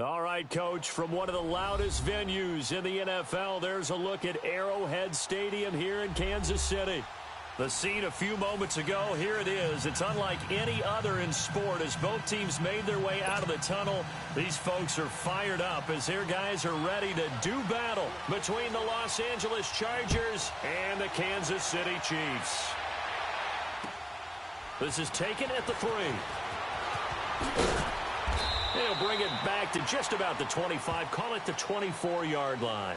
All right, Coach, from one of the loudest venues in the NFL, there's a look at Arrowhead Stadium here in Kansas City. The scene a few moments ago, here it is. It's unlike any other in sport as both teams made their way out of the tunnel. These folks are fired up as their guys are ready to do battle between the Los Angeles Chargers and the Kansas City Chiefs. This is taken at the 3. They'll bring it back to just about the 25, call it the 24-yard line.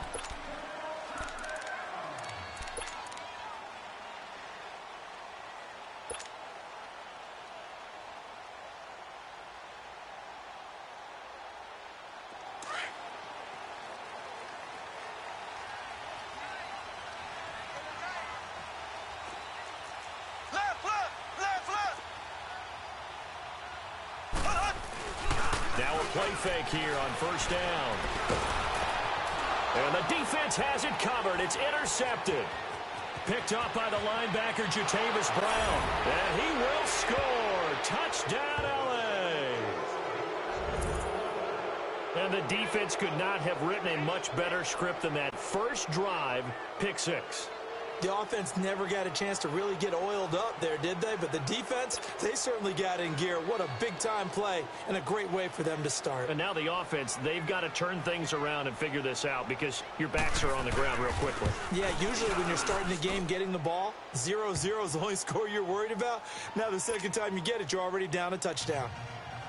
Play fake here on first down. And the defense has it covered. It's intercepted. Picked off by the linebacker, Jatavis Brown. And he will score. Touchdown, L.A. And the defense could not have written a much better script than that. First drive, pick 6. The offense never got a chance to really get oiled up there, did they? But the defense, they certainly got in gear. What a big-time play and a great way for them to start. And now the offense, they've got to turn things around and figure this out because your backs are on the ground real quickly. Yeah, usually when you're starting the game getting the ball, 0-0 is the only score you're worried about. Now the second time you get it, you're already down a touchdown.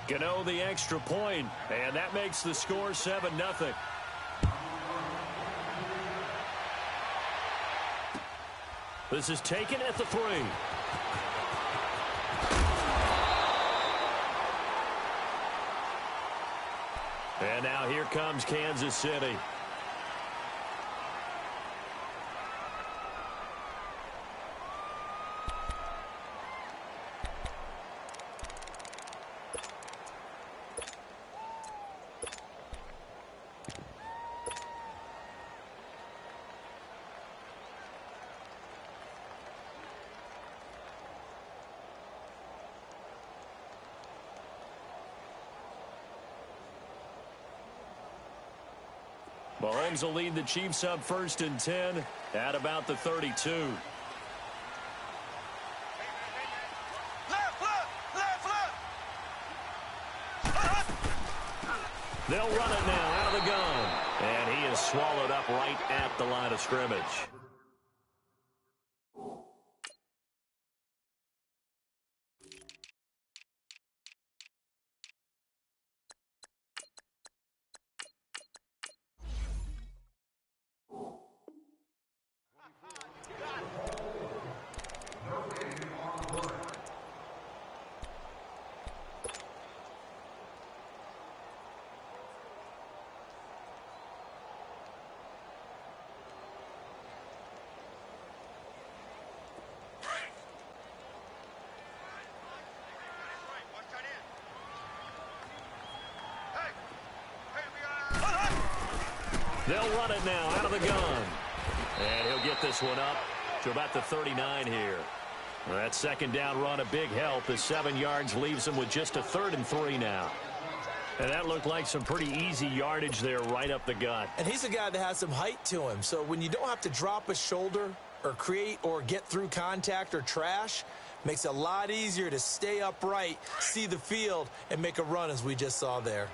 Gano the extra point, and that makes the score 7-0. This is taken at the 3. And now here comes Kansas City. Mahomes will lead the Chiefs up 1st and 10 at about the 32. They'll run it now out of the gun. And he is swallowed up right at the line of scrimmage. They'll run it now out of the gun. And he'll get this one up to about the 39 here. That second down run, a big help as 7 yards leaves him with just a 3rd and 3 now. And that looked like some pretty easy yardage there right up the gut. And he's a guy that has some height to him. So when you don't have to drop a shoulder or create or get through contact or trash, makes it a lot easier to stay upright, see the field, and make a run as we just saw there.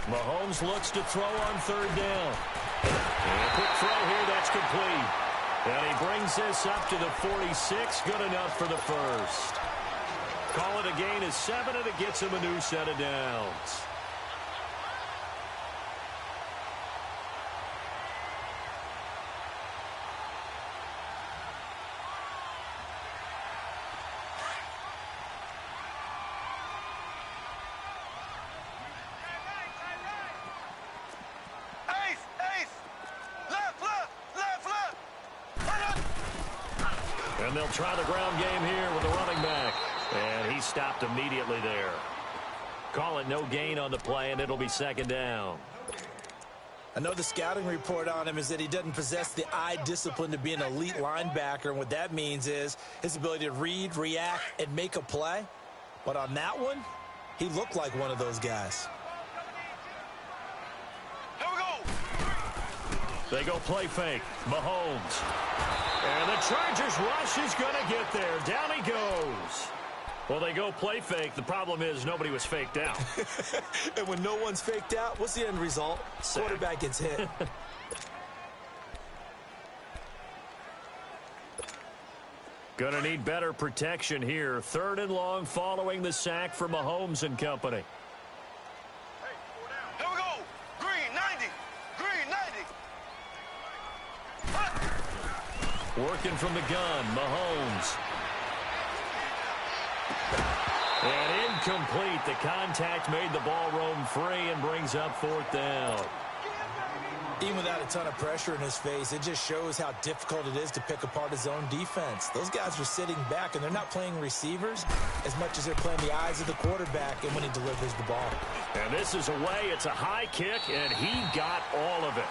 Mahomes looks to throw on 3rd down. And a quick throw here, that's complete. And he brings this up to the 46, good enough for the first. Call it a gain of 7, and it gets him a new set of downs. And they'll try the ground game here with the running back. And he stopped immediately there. Call it no gain on the play, and it'll be 2nd down. I know the scouting report on him is that he doesn't possess the eye discipline to be an elite linebacker, and what that means is his ability to read, react, and make a play. But on that one, he looked like one of those guys. Here we go. They go play fake. Mahomes. And the Chargers rush is going to get there. Down he goes. Well, they go play fake. The problem is nobody was faked out. And when no one's faked out, what's the end result? Sack. Quarterback gets hit. Gonna need better protection here. 3rd and long following the sack for Mahomes and company. Here we go. Green 90. Green 90. Working from the gun, Mahomes. And incomplete. The contact made the ball roam free and brings up 4th down. Even without a ton of pressure in his face, it just shows how difficult it is to pick apart his own defense. Those guys are sitting back, and they're not playing receivers as much as they're playing the eyes of the quarterback and when he delivers the ball. And this is away. It's a high kick, and he got all of it.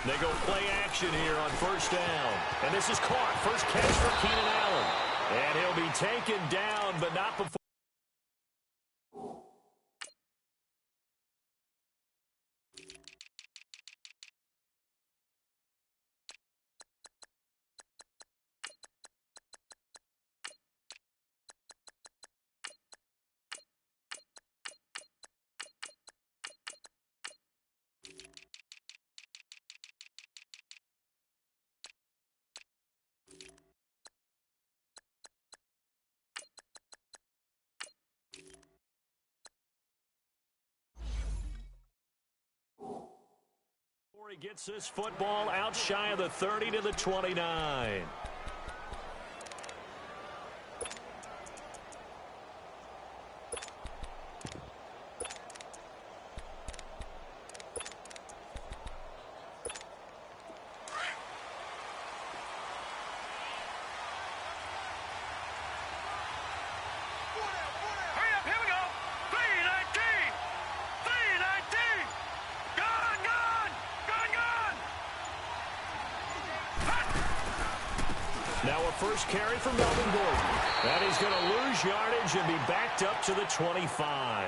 They go play action here on 1st down. And this is caught. First catch for Keenan Allen. And he'll be taken down, but not before. He gets this football out shy of the 30 to the 29. Now a first carry from Melvin Gordon. And he's going to lose yardage and be backed up to the 25.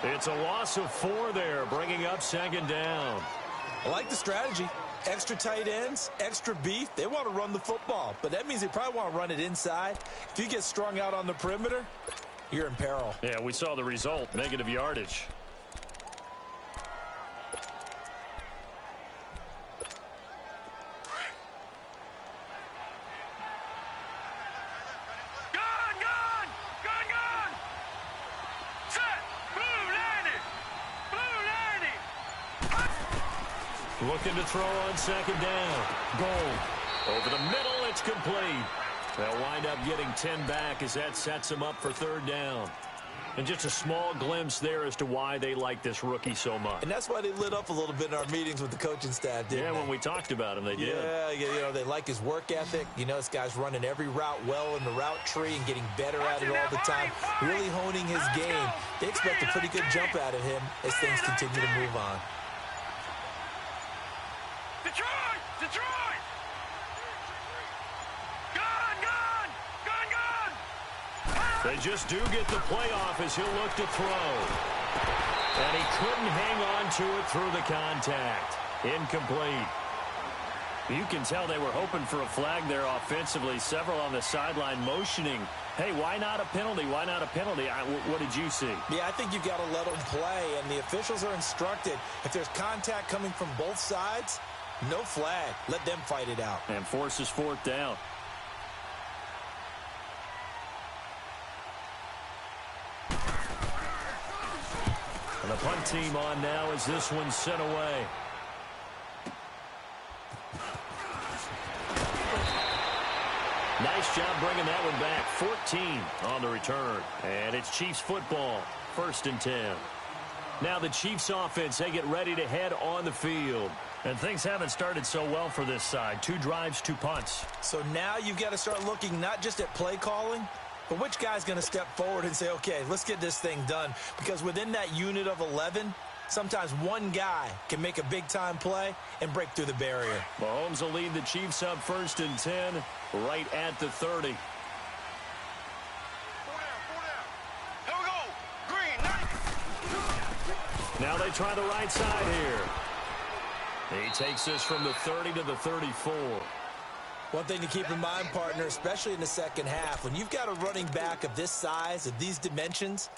It's a loss of 4 there, bringing up 2nd down. I like the strategy. Extra tight ends, extra beef. They want to run the football, but that means they probably want to run it inside. If you get strung out on the perimeter, you're in peril. Yeah, we saw the result, negative yardage. Looking to throw on 2nd down. Goal. Over the middle, it's complete. They'll wind up getting 10 back as that sets them up for 3rd down. And just a small glimpse there as to why they like this rookie so much. And that's why they lit up a little bit in our meetings with the coaching staff, didn't they? Yeah, when we talked about him, they did. Yeah, you know, they like his work ethic. You know, this guy's running every route well in the route tree and getting better at it all the time, really honing his game. They expect a pretty good jump out of him as things continue to move on. Detroit! Detroit! Gun! Gun! Gun! Gun! They just do get the playoff as he'll look to throw. And he couldn't hang on to it through the contact. Incomplete. You can tell they were hoping for a flag there offensively. Several on the sideline motioning, hey, why not a penalty? Why not a penalty? What did you see? Yeah, I think you've got to let them play, and the officials are instructed. If there's contact coming from both sides, no flag. Let them fight it out. And forces 4th down. And the punt team on now as this one's sent away. Nice job bringing that one back. 14 on the return. And it's Chiefs football. 1st and 10. Now the Chiefs offense, they get ready to head on the field. And things haven't started so well for this side. 2 drives, 2 punts. So now you've got to start looking not just at play calling, but which guy's going to step forward and say, okay, let's get this thing done. Because within that unit of 11, sometimes one guy can make a big-time play and break through the barrier. Mahomes will lead the Chiefs up 1st and 10, right at the 30. 4 down. Here we go. Green, 90. Now they try the right side here. He takes this from the 30 to the 34. One thing to keep in mind, partner, especially in the second half, when you've got a running back of this size, of these dimensions,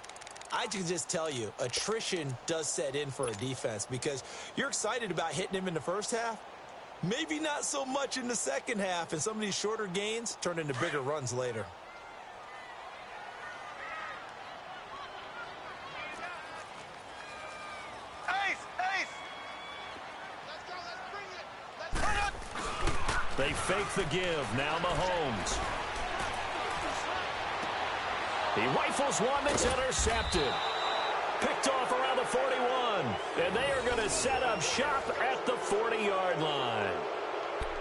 I can just tell you, attrition does set in for a defense because you're excited about hitting him in the first half, maybe not so much in the second half, and some of these shorter gains turn into bigger runs later. They fake the give. Now Mahomes. He rifles one that's intercepted. Picked off around the 41. And they are going to set up shop at the 40-yard line.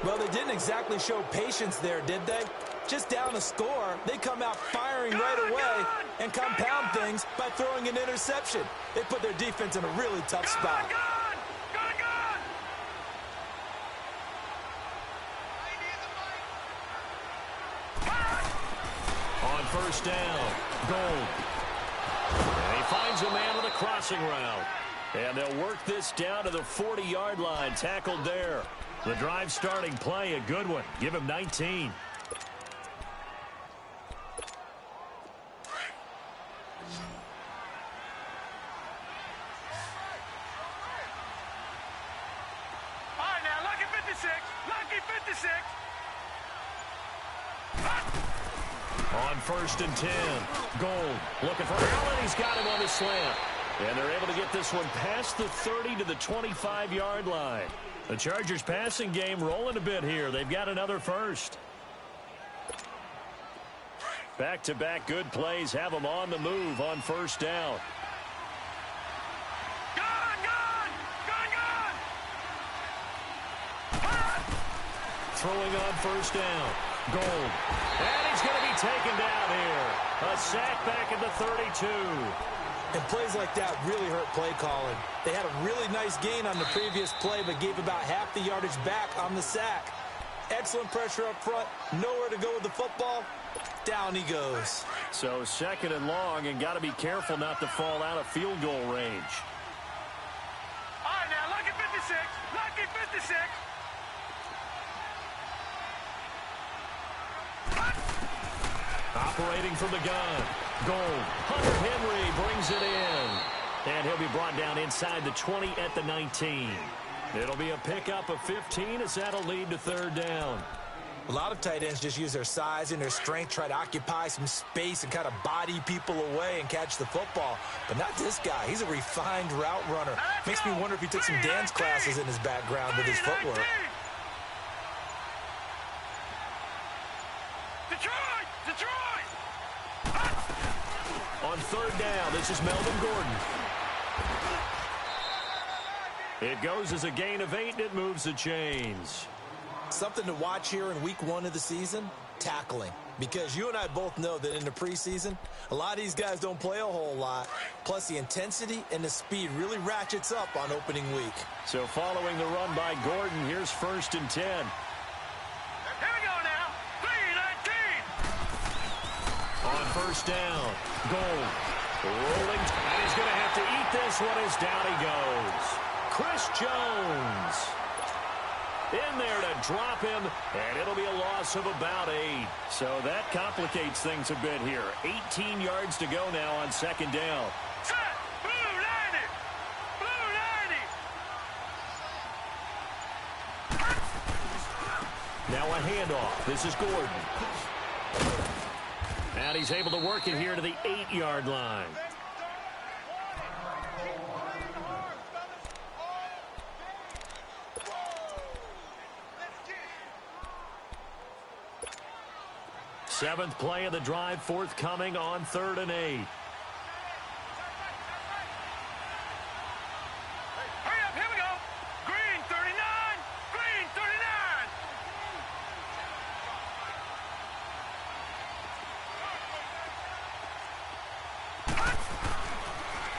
Well, they didn't exactly show patience there, did they? Just down a score, they come out firing right away and compound things by throwing an interception. They put their defense in a really tough spot. On 1st down, Gold. And he finds a man with a crossing route. And they'll work this down to the 40-yard line, tackled there. The drive starting play, a good one. Give him 19. All right, now, lucky 56. Lucky 56. On 1st and 10, Gold looking for Allen. He's got him on the slant. And they're able to get this one past the 30 to the 25-yard line. The Chargers passing game rolling a bit here. They've got another first. Back-to-back good plays have them on the move on 1st down. Throwing on 1st down. Gold. And he's going to be taken down here. A sack back at the 32. And plays like that really hurt play calling. They had a really nice gain on the previous play, but gave about half the yardage back on the sack. Excellent pressure up front. Nowhere to go with the football. Down he goes. So 2nd and long, and got to be careful not to fall out of field goal range. All right, now, lucky 56. Lucky 56. Operating from the gun. Gold. Hunter Henry brings it in. And he'll be brought down inside the 20 at the 19. It'll be a pickup of 15 as that'll lead to 3rd down. A lot of tight ends just use their size and their strength, try to occupy some space and kind of body people away and catch the football. But not this guy. He's a refined route runner. Makes me wonder if he took some dance classes in his background with his footwork. On 3rd down, this is Melvin Gordon. It goes as a gain of 8, and it moves the chains. Something to watch here in week 1 of the season, tackling. Because you and I both know that in the preseason, a lot of these guys don't play a whole lot. Plus, the intensity and the speed really ratchets up on opening week. So following the run by Gordon, here's 1st and 10. Here we go now. 3-19. On 1st down, Gold. Rolling, and he's going to have to eat this one as down he goes. Chris Jones in there to drop him, and it'll be a loss of about 8. So that complicates things a bit here. 18 yards to go now on 2nd down. Set. Blue 90. Blue 90. Now a handoff. This is Gordon. And he's able to work it here to the 8-yard line. Seventh play of the drive forthcoming on 3rd and 8. Hurry up, here we go. Green 39, green 39.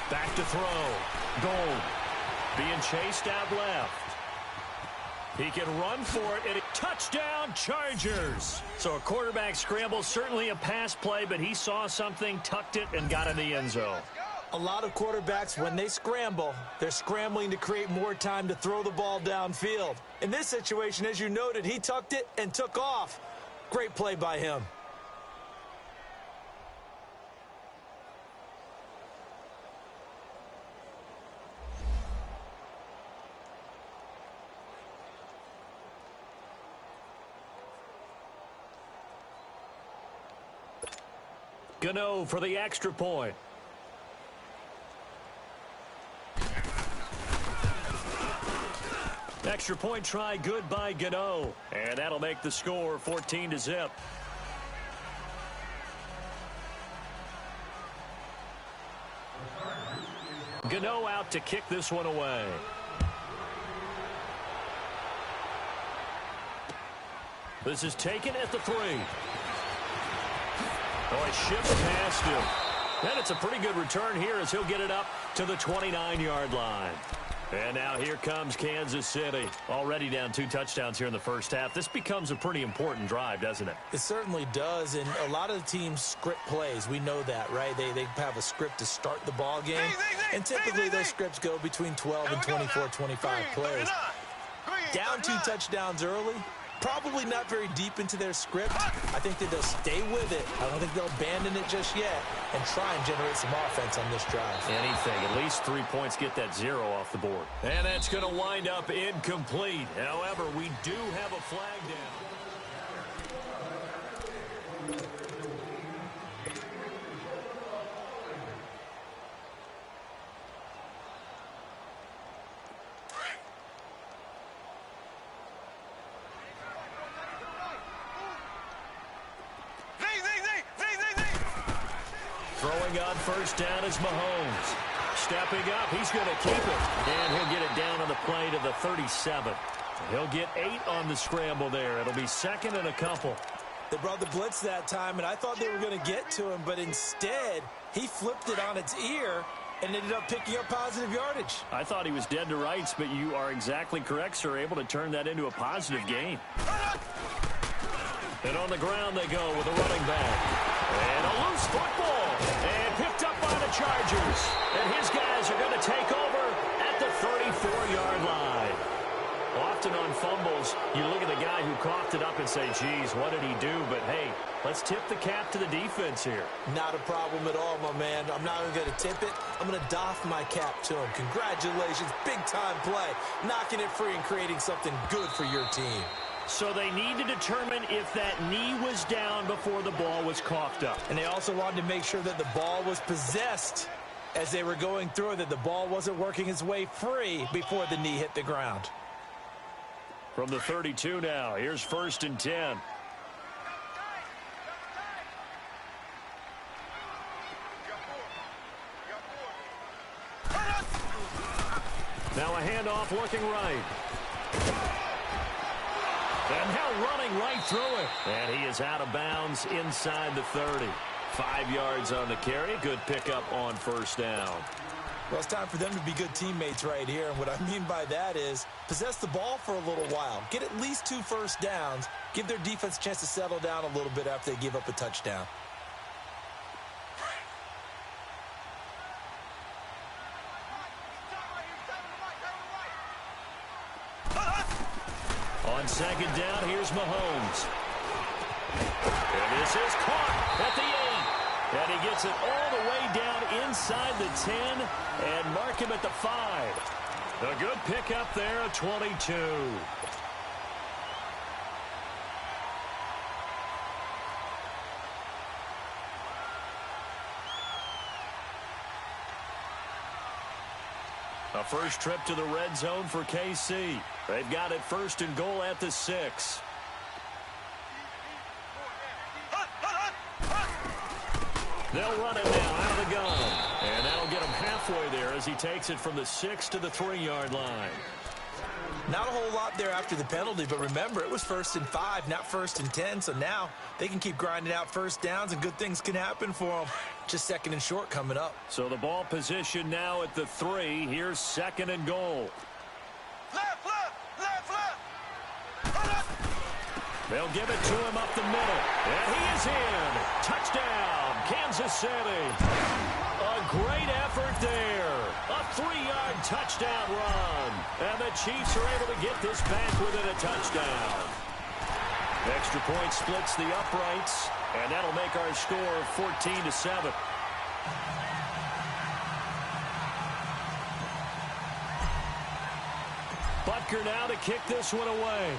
Back to throw. Gold being chased out left. He can run for it, and a touchdown, Chargers. So a quarterback scramble, certainly a pass play, but he saw something, tucked it, and got in the end zone. A lot of quarterbacks, when they scramble, they're scrambling to create more time to throw the ball downfield. In this situation, as you noted, he tucked it and took off. Great play by him. Gano for the extra point. Extra point try good by Gano. And that'll make the score 14-0. Gano out to kick this one away. This is taken at the 3. Oh, he shipped past him. And it's a pretty good return here as he'll get it up to the 29-yard line. And now here comes Kansas City. Already down 2 touchdowns here in the first half. This becomes a pretty important drive, doesn't it? It certainly does, and a lot of the teams script plays. We know that, right? They have a script to start the ball game, and typically those scripts go between 12 and 24, 25 plays. Down 2 touchdowns early. Probably not very deep into their script. I think that they'll stay with it. I don't think they'll abandon it just yet and try and generate some offense on this drive. Anything. At least 3 points, get that 0 off the board. And that's going to wind up incomplete. However, we do have a flag down. Throwing on first down is Mahomes. Stepping up, he's going to keep it. And he'll get it down on the play to the 37. He'll get 8 on the scramble there. It'll be 2nd and a couple. They brought the blitz that time, and I thought they were going to get to him, but instead, he flipped it on its ear and ended up picking up positive yardage. I thought he was dead to rights, but you are exactly correct, sir. Able to turn that into a positive gain. And on the ground they go with a running back. And a loose football. And picked up by the Chargers. And his guys are going to take over at the 34-yard line. Often on fumbles, you look at the guy who coughed it up and say, geez, what did he do? But, hey, let's tip the cap to the defense here. Not a problem at all, my man. I'm not even going to tip it. I'm going to doff my cap to him. Congratulations. Big-time play. Knocking it free and creating something good for your team. So they need to determine if that knee was down before the ball was coughed up. And they also wanted to make sure that the ball was possessed as they were going through it, that the ball wasn't working its way free before the knee hit the ground. From the 32 now, here's 1st and 10. Now a handoff looking right. And now running right through it. And he is out of bounds inside the 30. 5 yards on the carry. Good pickup on first down. Well, it's time for them to be good teammates right here. And what I mean by that is possess the ball for a little while. Get at least 2 first downs. Give their defense a chance to settle down a little bit after they give up a touchdown. On 2nd down, here's Mahomes. And this is caught at the 8. And he gets it all the way down inside the 10 and mark him at the 5. A good pickup there at 22. A first trip to the red zone for KC. They've got it 1st and goal at the 6. They'll run it now out of the gun. And that'll get him halfway there as he takes it from the 6 to the 3-yard line. Not a whole lot there after the penalty, but remember, it was 1st and 5, not 1st and 10, so now they can keep grinding out first downs and good things can happen for them. Just 2nd and short coming up. So the ball position now at the 3. Here's 2nd and goal. Left, left, left, left. They'll give it to him up the middle. And he is in. Touchdown, Kansas City. A great effort there. A 3-yard touchdown run. And the Chiefs are able to get this back within a touchdown. Extra point splits the uprights. And that'll make our score 14-7. Butker now to kick this one away.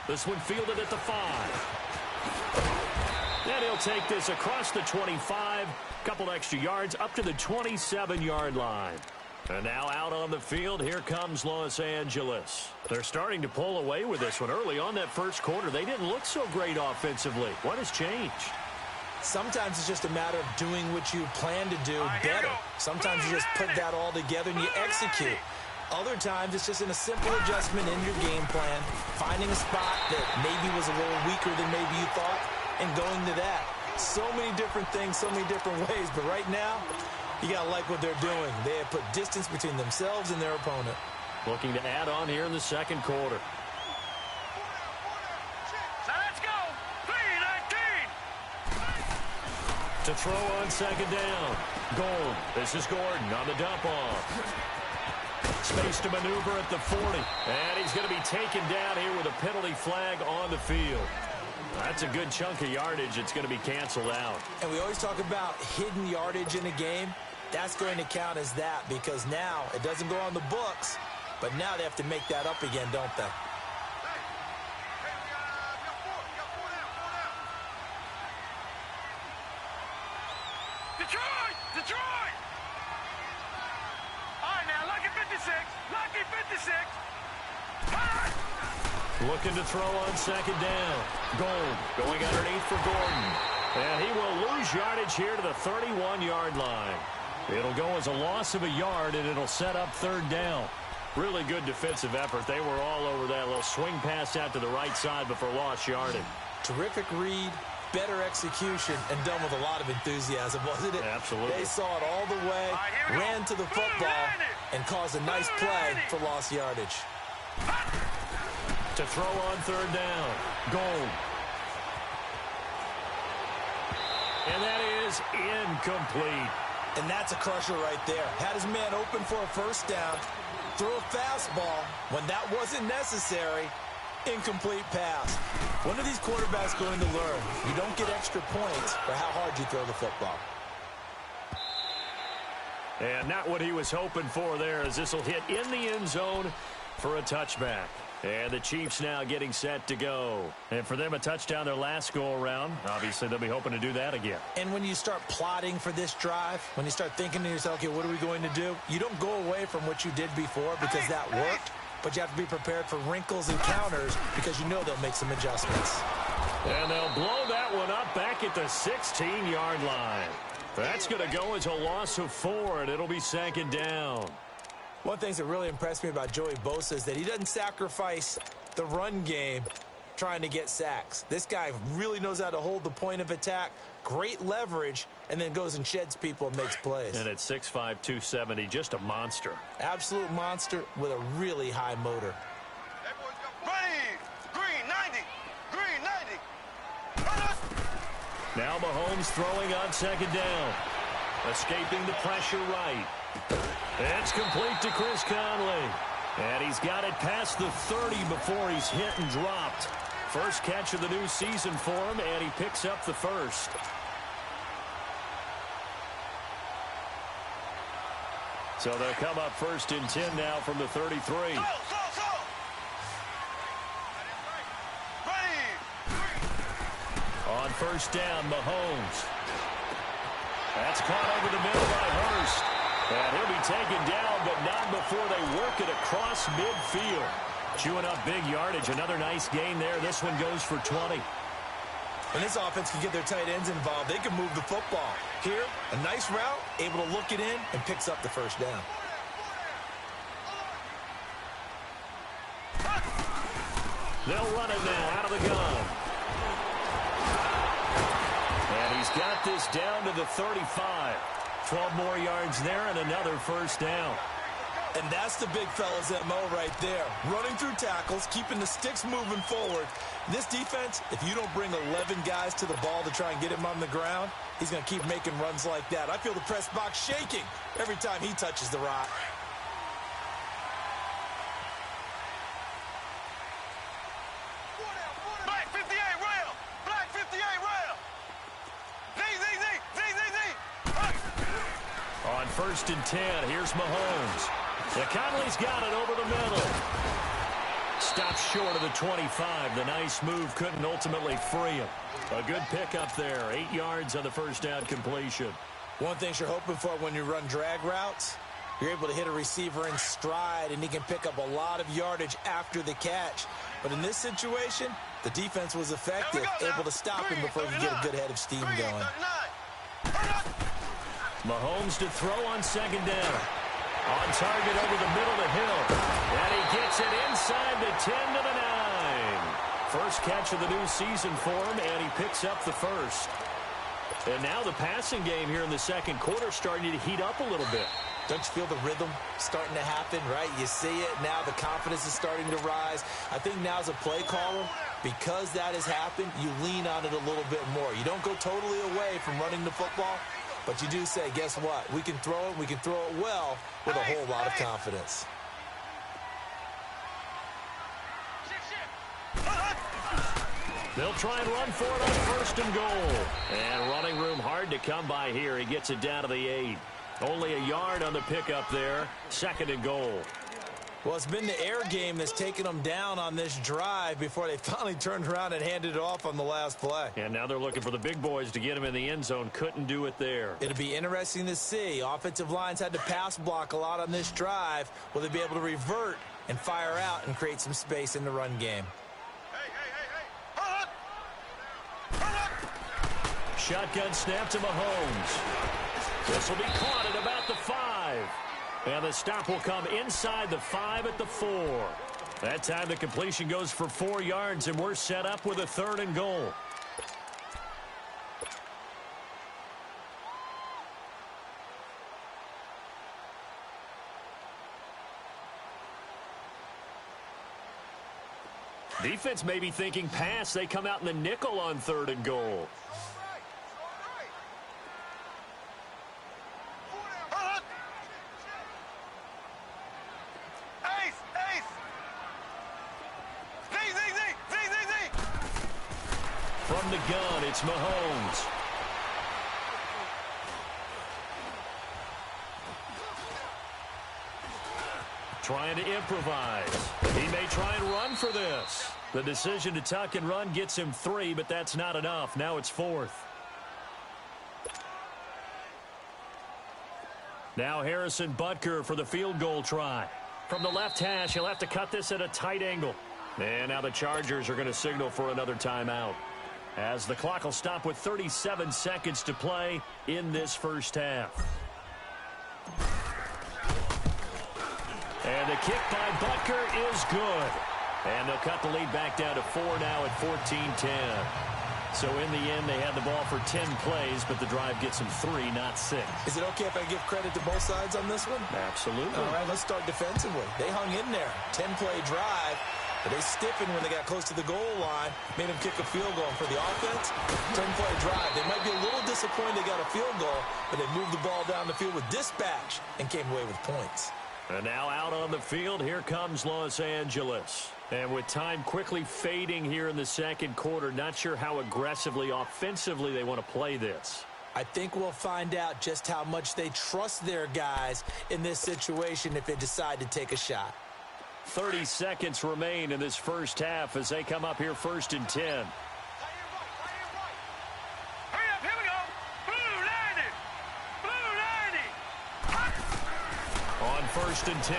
This one fielded at the 5. And he'll take this across the 25. Couple extra yards up to the 27-yard line. And now out on the field, here comes Los Angeles. They're starting to pull away with this one. Early on that first quarter, they didn't look so great offensively. What has changed? Sometimes it's just a matter of doing what you plan to do better. Sometimes you just put that all together and you execute. Other times, it's just in a simple adjustment in your game plan, finding a spot that maybe was a little weaker than maybe you thought, and going to that. So many different things, so many different ways, but right now, you got to like what they're doing. They have put distance between themselves and their opponent. Looking to add on here in the second quarter. So let's go. 3-19. To throw on 2nd down. Gold. This is Gordon on the dump off. Space to maneuver at the 40. And he's going to be taken down here with a penalty flag on the field. That's a good chunk of yardage. It's going to be canceled out. And we always talk about hidden yardage in a game. That's going to count as that because now it doesn't go on the books, but now they have to make that up again, don't they? Detroit! Detroit! All right, now, lucky 56. Lucky 56. Hot! Looking to throw on 2nd down. Gold going underneath for Gordon. And he will lose yardage here to the 31-yard line. It'll go as a loss of a yard, and it'll set up 3rd down. Really good defensive effort. They were all over that little swing pass out to the right side before lost yardage. Terrific read, better execution, and done with a lot of enthusiasm, wasn't it? Absolutely. They saw it all the way, ran to the football, and caused a nice play for lost yardage. To throw on 3rd down. Gold. And that is incomplete. And that's a crusher right there. Had his man open for a 1st down. Throw a fastball when that wasn't necessary. Incomplete pass. When are these quarterbacks going to learn? You don't get extra points for how hard you throw the football. And not what he was hoping for there, as this will hit in the end zone for a touchback. And the Chiefs now getting set to go. And for them, a touchdown their last go-around. Obviously, they'll be hoping to do that again. And when you start plotting for this drive, when you start thinking to yourself, okay, what are we going to do? You don't go away from what you did before because that worked, but you have to be prepared for wrinkles and counters because you know they'll make some adjustments. And they'll blow that one up back at the 16-yard line. That's going to go as a loss of 4, and it'll be 2nd down. One of the things that really impressed me about Joey Bosa is that he doesn't sacrifice the run game trying to get sacks. This guy really knows how to hold the point of attack, great leverage, and then goes and sheds people and makes plays. And at 6'5", 270, just a monster. Absolute monster with a really high motor. Ready! Green 90! Green 90! Now Mahomes throwing on 2nd down. Escaping the pressure right. It's complete to Chris Conley. And he's got it past the 30 before he's hit and dropped. First catch of the new season for him, and he picks up the 1st. So they'll come up 1st and 10 now from the 33. Ready! On 1st down, Mahomes. That's caught over the middle by Hurst. And he'll be taken down, but not before they work it across midfield. Chewing up big yardage. Another nice gain there. This one goes for 20. When this offense can get their tight ends involved, they can move the football. Here, a nice route, able to look it in, and picks up the first down. They'll run it now out of the gun. And he's got this down to the 35. 12 more yards there and another first down. And that's the big fella's MO right there. Running through tackles, keeping the sticks moving forward. This defense, if you don't bring 11 guys to the ball to try and get him on the ground, he's going to keep making runs like that. I feel the press box shaking every time he touches the rock. Black 58 rail! Black 58 rail! On 1st and 10, here's Mahomes. Conley's got it over the middle. Stops short of the 25. The nice move couldn't ultimately free him. A good pickup there. 8 yards on the first down completion. One thing you're hoping for when you run drag routes, you're able to hit a receiver in stride, and he can pick up a lot of yardage after the catch. But in this situation, the defense was effective, able to stop him before he could get a good head of steam going. Mahomes to throw on 2nd down. On target over the middle to Hill. And he gets it inside the 10 to the 9. First catch of the new season for him, and he picks up the first. And now the passing game here in the second quarter starting to heat up a little bit. Don't you feel the rhythm starting to happen, right? You see it now. The confidence is starting to rise. I think now as a play caller, because that has happened, you lean on it a little bit more. You don't go totally away from running the football, but you do say, guess what? We can throw it. We can throw it well with a whole lot of confidence. They'll try and run for it on 1st and goal. And running room hard to come by here. He gets it down to the 8. Only a yard on the pickup there. 2nd and goal. Well, it's been the air game that's taken them down on this drive before they finally turned around and handed it off on the last play. And now they're looking for the big boys to get him in the end zone. Couldn't do it there. It'll be interesting to see. Offensive lines had to pass block a lot on this drive. Will they be able to revert and fire out and create some space in the run game? Shotgun snap to Mahomes. This will be caught at about the 5. And the stop will come inside the 5 at the 4. That time the completion goes for 4 yards, and we're set up with a 3rd and goal. Defense may be thinking pass. They come out in the nickel on 3rd and goal. From the gun, it's Mahomes. Trying to improvise. He may try and run for this. The decision to tuck and run gets him 3, but that's not enough. Now it's 4th. Now Harrison Butker for the field goal try. From the left hash, he'll have to cut this at a tight angle. And now the Chargers are going to signal for another timeout, as the clock will stop with 37 seconds to play in this first half. And the kick by Butker is good. And they'll cut the lead back down to 4 now at 14-10. So in the end, they had the ball for 10 plays, but the drive gets them 3, not 6. Is it okay if I give credit to both sides on this one? Absolutely. All right, let's start defensively. They hung in there. 10-play drive. But they stiffened when they got close to the goal line, made them kick a field goal. And for the offense, 10-play drive. They might be a little disappointed they got a field goal, but they moved the ball down the field with dispatch and came away with points. And now out on the field, here comes Los Angeles. And with time quickly fading here in the second quarter, not sure how aggressively, offensively they want to play this. I think we'll find out just how much they trust their guys in this situation if they decide to take a shot. 30 seconds remain in this first half as they come up here 1st and 10. Hurry up, here we go. Blue 90. On 1st and 10,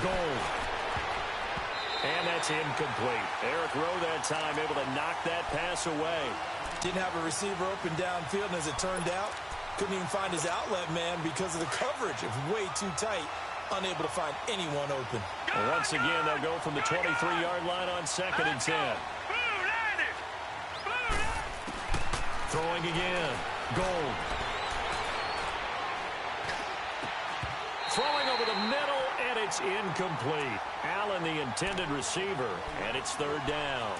goal. And that's incomplete. Eric Rowe that time able to knock that pass away. Didn't have a receiver open downfield, and as it turned out, couldn't even find his outlet man because of the coverage. It was way too tight, unable to find anyone open. And once again, they'll go from the 23-yard line on 2nd and 10. Throwing again. Gold. Throwing over the middle, and it's incomplete. Allen, the intended receiver, and it's 3rd down.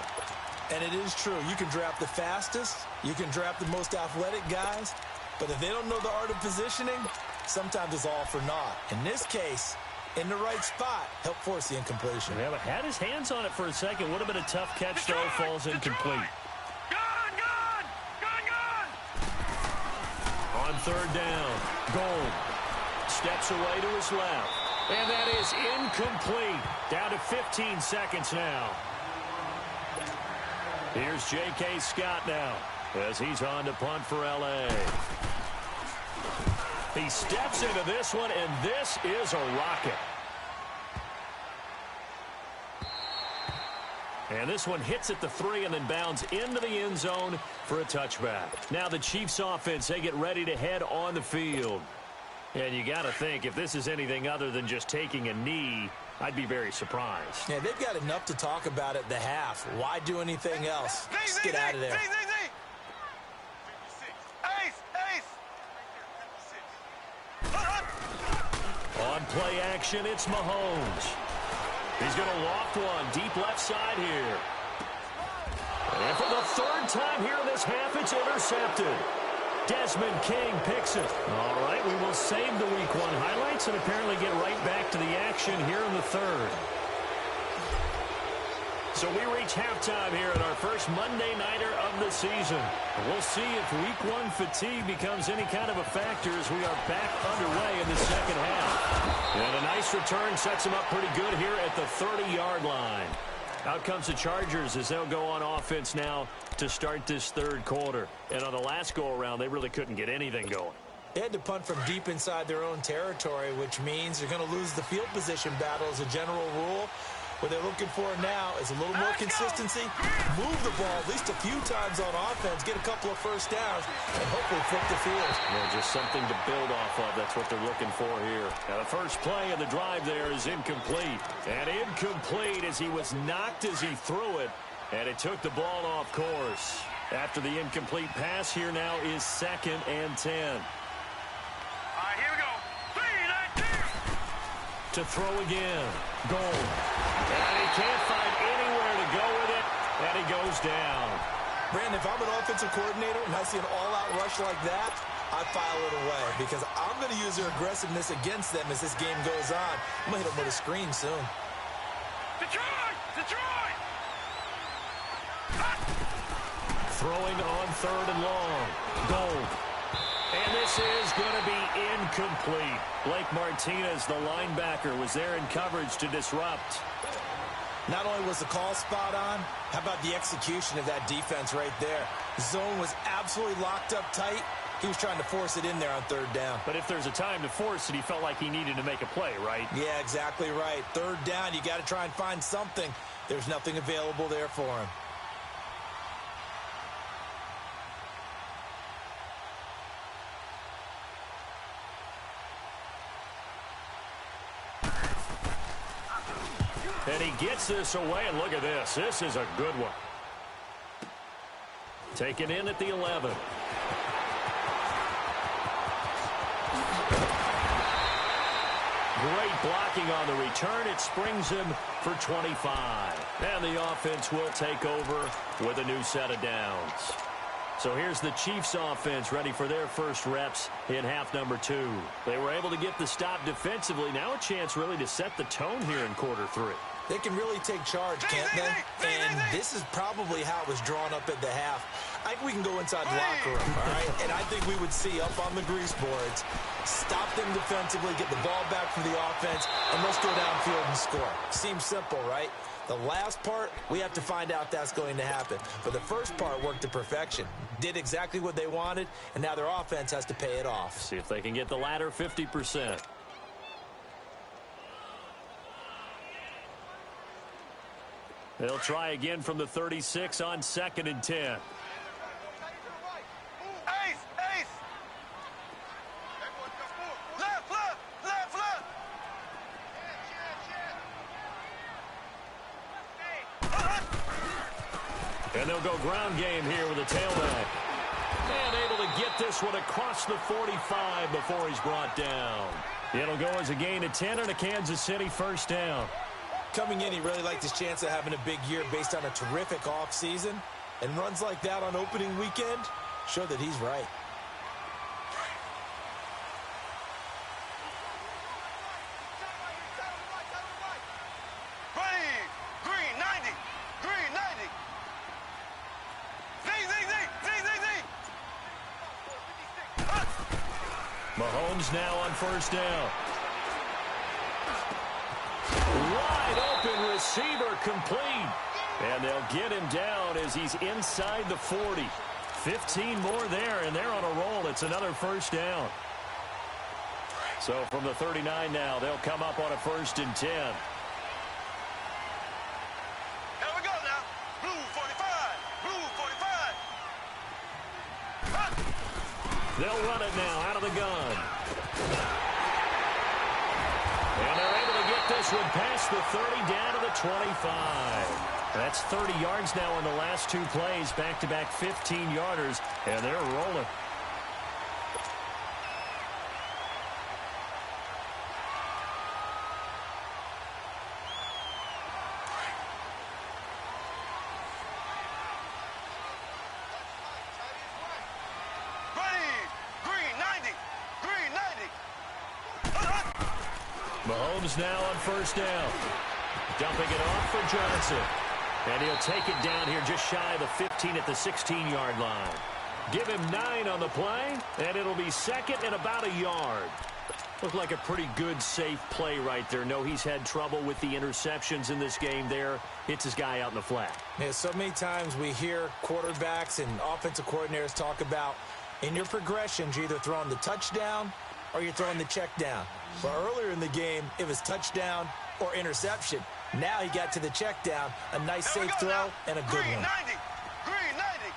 And it is true. You can draft the fastest. You can draft the most athletic guys. But if they don't know the art of positioning, sometimes it's all for naught. In this case, in the right spot, help force the incompletion. Yeah, but had his hands on it for a second. Would have been a tough catch, though. Falls incomplete. Gone! On 3rd down, Gold steps away to his left. And that is incomplete. Down to 15 seconds now. Here's J.K. Scott now as he's on to punt for L.A. He steps into this one, and this is a rocket. And this one hits at the 3 and then bounds into the end zone for a touchback. Now the Chiefs offense, they get ready to head on the field. And you got to think, if this is anything other than just taking a knee, I'd be very surprised. Yeah, they've got enough to talk about at the half. Why do anything else? Just get out of there. On play action, it's Mahomes. He's going to loft one deep left side here. And for the 3rd time here in this half, it's intercepted. Desmond King picks it. All right, we will save the Week 1 highlights and apparently get right back to the action here in the 3rd. So we reach halftime here in our first Monday Nighter of the season. We'll see if Week 1 fatigue becomes any kind of a factor as we are back underway in the second half. And a nice return sets them up pretty good here at the 30-yard line. Out comes the Chargers as they'll go on offense now to start this 3rd quarter. And on the last go-around, they really couldn't get anything going. They had to punt from deep inside their own territory, which means they're going to lose the field position battle as a general rule. What they're looking for now is a little more consistency, move the ball at least a few times on offense, get a couple of first downs, and hopefully flip the field. Yeah, just something to build off of. That's what they're looking for here. Now, the first play of the drive there is incomplete. And incomplete as he was knocked as he threw it, and it took the ball off course. After the incomplete pass, here now is 2nd and 10. All right, here we go. 3, 19. To throw again. Gold. And he can't find anywhere to go with it, and he goes down. Brandon, if I'm an offensive coordinator and I see an all-out rush like that, I file it away because I'm going to use their aggressiveness against them as this game goes on. I'm going to hit them with a screen soon. Detroit! Throwing on 3rd and long. Gold. And this is going to be incomplete. Blake Martinez, the linebacker, was there in coverage to disrupt. Not only was the call spot on, how about the execution of that defense right there? The zone was absolutely locked up tight. He was trying to force it in there on 3rd down. But if there's a time to force it, he felt like he needed to make a play, right? Yeah, exactly right. 3rd down, you got to try and find something. There's nothing available there for him. And he gets this away, and look at this. This is a good one. Taken in at the 11. Great blocking on the return. It springs him for 25. And the offense will take over with a new set of downs. So here's the Chiefs offense ready for their first reps in half number 2. They were able to get the stop defensively. Now a chance really to set the tone here in quarter 3. They can really take charge, can't they? And this is probably how it was drawn up at the half. I think we can go inside the locker room, all right? And I think we would see up on the grease boards, stop them defensively, get the ball back for the offense, and let's go downfield and score. Seems simple, right? The last part, we have to find out that's going to happen. But the first part worked to perfection. Did exactly what they wanted, and now their offense has to pay it off. See if they can get the latter 50%. They'll try again from the 36 on 2nd and 10. And they'll go ground game here with a tailback. And able to get this one across the 45 before he's brought down. It'll go as a gain of 10 and a Kansas City first down. Coming in, he really liked his chance of having a big year based on a terrific offseason. And runs like that on opening weekend show that he's right. Mahomes now on first down. Wide open receiver complete. And they'll get him down as he's inside the 40. 15 more there, and they're on a roll. It's another first down. So from the 39 now, they'll come up on a 1st and 10. Here we go now. Blue 45. Blue 45. They'll run it now out of the gun. And they're able to get this one past the 30 down to the 25. That's 30 yards now in the last 2 plays. Back-to-back 15-yarders, and they're rolling. Mahomes now on first down. Dumping it off for Johnson. And he'll take it down here just shy of the 15 at the 16-yard line. Give him 9 on the play, and it'll be 2nd and about a yard. Looked like a pretty good, safe play right there. No, he's had trouble with the interceptions in this game there. Hits his guy out in the flat. Yeah, so many times we hear quarterbacks and offensive coordinators talk about in your progressions, you're either throwing the touchdown or you're throwing the check down. But earlier in the game, it was touchdown or interception. Now he got to the check down, a nice safe throw, now. And a good one. 90. Green 90.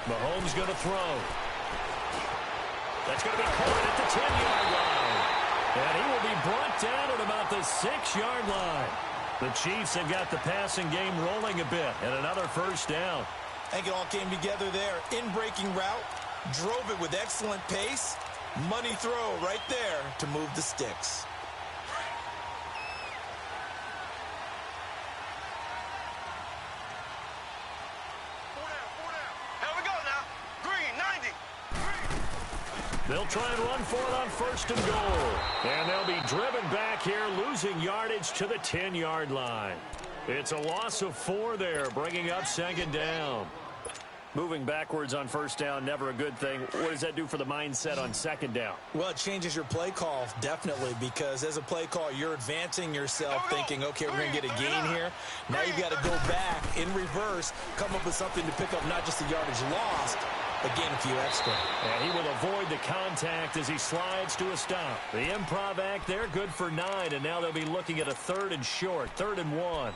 Mahomes going to throw. That's going to be caught at the 10-yard line. And he will be brought down at about the 6-yard line. The Chiefs have got the passing game rolling a bit, and another first down. I think it all came together there. In-breaking route, drove it with excellent pace. Money throw right there to move the sticks. Here we go now. Green 90. They'll try and run for it on 1st and goal. And they'll be driven back here, losing yardage to the 10-yard line. It's a loss of 4 there, bringing up 2nd down. Moving backwards on first down, never a good thing. What does that do for the mindset on 2nd down? Well, it changes your play call, definitely, because as a play call, you're advancing yourself thinking, okay, we're going to get a gain here. Now you've got to go back in reverse, come up with something to pick up not just the yardage lost, but gain a few extra. And he will avoid the contact as he slides to a stop. The improv act there, good for 9, and now they'll be looking at a 3rd and short, 3rd and 1.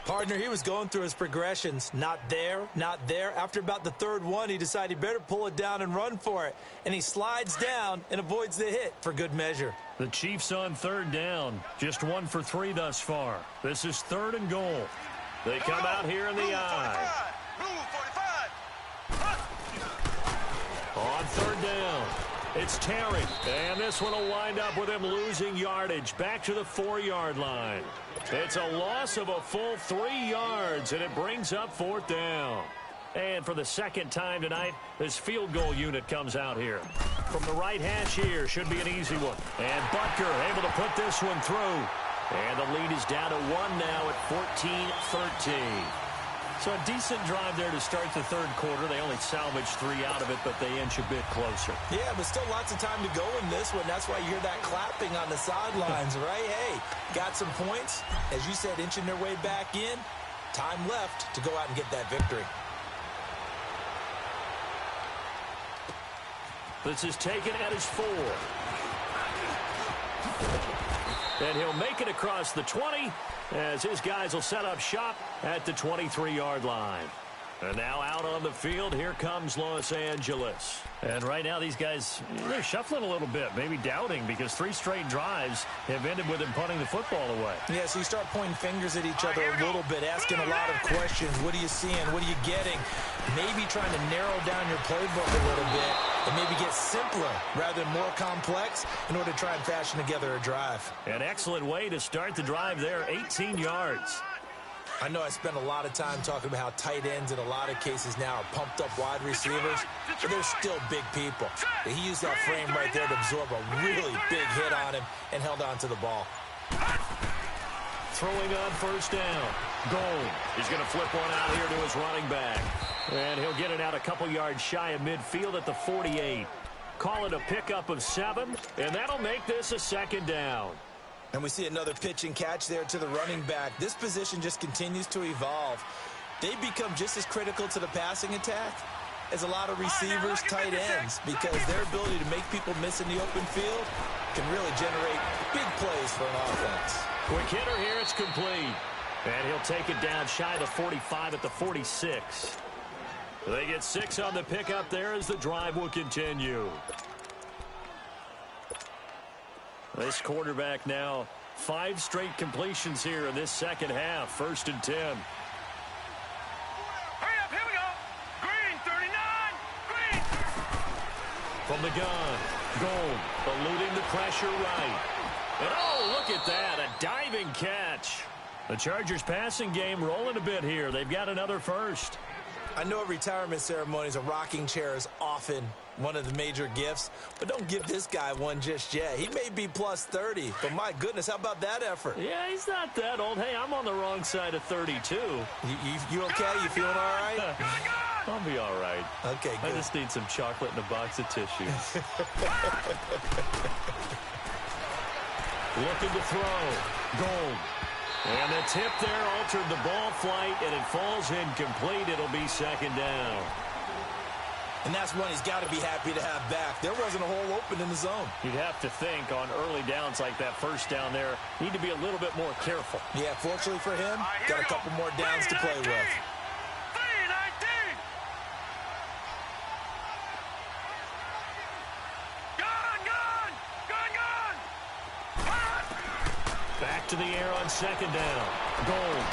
Partner, he was going through his progressions. Not there, not there. After about the 3rd one, he decided he better pull it down and run for it. And he slides down and avoids the hit for good measure. The Chiefs on 3rd down. Just 1 for 3 thus far. This is 3rd and goal. They come out here in the eye. Blue 45. On 3rd down, it's Terry. And this one will wind up with him losing yardage back to the 4-yard line. It's a loss of a full 3 yards, and it brings up 4th down. And for the 2nd time tonight, this field goal unit comes out here. From the right hash here, should be an easy one. And Butker able to put this one through. And the lead is down to 1 now at 14-13. So a decent drive there to start the 3rd quarter. They only salvaged 3 out of it, but they inch a bit closer. Yeah, but still lots of time to go in this one. That's why you hear that clapping on the sidelines, right? Hey, got some points. As you said, inching their way back in. Time left to go out and get that victory. This is taken at his 4. And he'll make it across the 20 as his guys will set up shop at the 23-yard line. And now out on the field, here comes Los Angeles. And right now these guys, they're shuffling a little bit, maybe doubting, because 3 straight drives have ended with him punting the football away. Yeah, so you start pointing fingers at each other a little bit, asking a lot of questions. What are you seeing? What are you getting? Maybe trying to narrow down your playbook a little bit and maybe get simpler rather than more complex in order to try and fashion together a drive. An excellent way to start the drive there, 18 yards. I know I spend a lot of time talking about how tight ends in a lot of cases now are pumped up wide receivers, but they're still big people. He used that frame right there to absorb a really big hit on him and held on to the ball. Throwing on first down. Gold. He's going to flip one out here to his running back. And he'll get it out a couple yards shy of midfield at the 48. Call it a pickup of 7, and that'll make this a second down. And we see another pitch and catch there to the running back. This position just continues to evolve. They become just as critical to the passing attack as a lot of receivers, tight ends, because their ability to make people miss in the open field can really generate big plays for an offense. Quick hitter here, it's complete. And he'll take it down shy of the 45 at the 46. They get 6 on the pickup there as the drive will continue. This quarterback now 5 straight completions here in this second half. 1st and 10. Hurry up, here we go. Green, 39. Green. From the gun, Gold eluding the pressure right. And oh, look at that, a diving catch. The Chargers passing game rolling a bit here. They've got another first. I know at retirement ceremonies, a rocking chair is often one of the major gifts, but don't give this guy one just yet. He may be plus 30, but my goodness, how about that effort? Yeah, he's not that old. Hey, I'm on the wrong side of 32. You okay? You feeling all right? I'll be all right. Okay, good. I just need some chocolate and a box of tissues. Looking to throw. Gold. And the tip there altered the ball flight, and it falls incomplete. It'll be second down. And that's one he's got to be happy to have back. There wasn't a hole open in the zone. You'd have to think on early downs like that first down there, need to be a little bit more careful. Yeah, fortunately for him, got a couple more downs to play with. Back to the air on second down. Gold.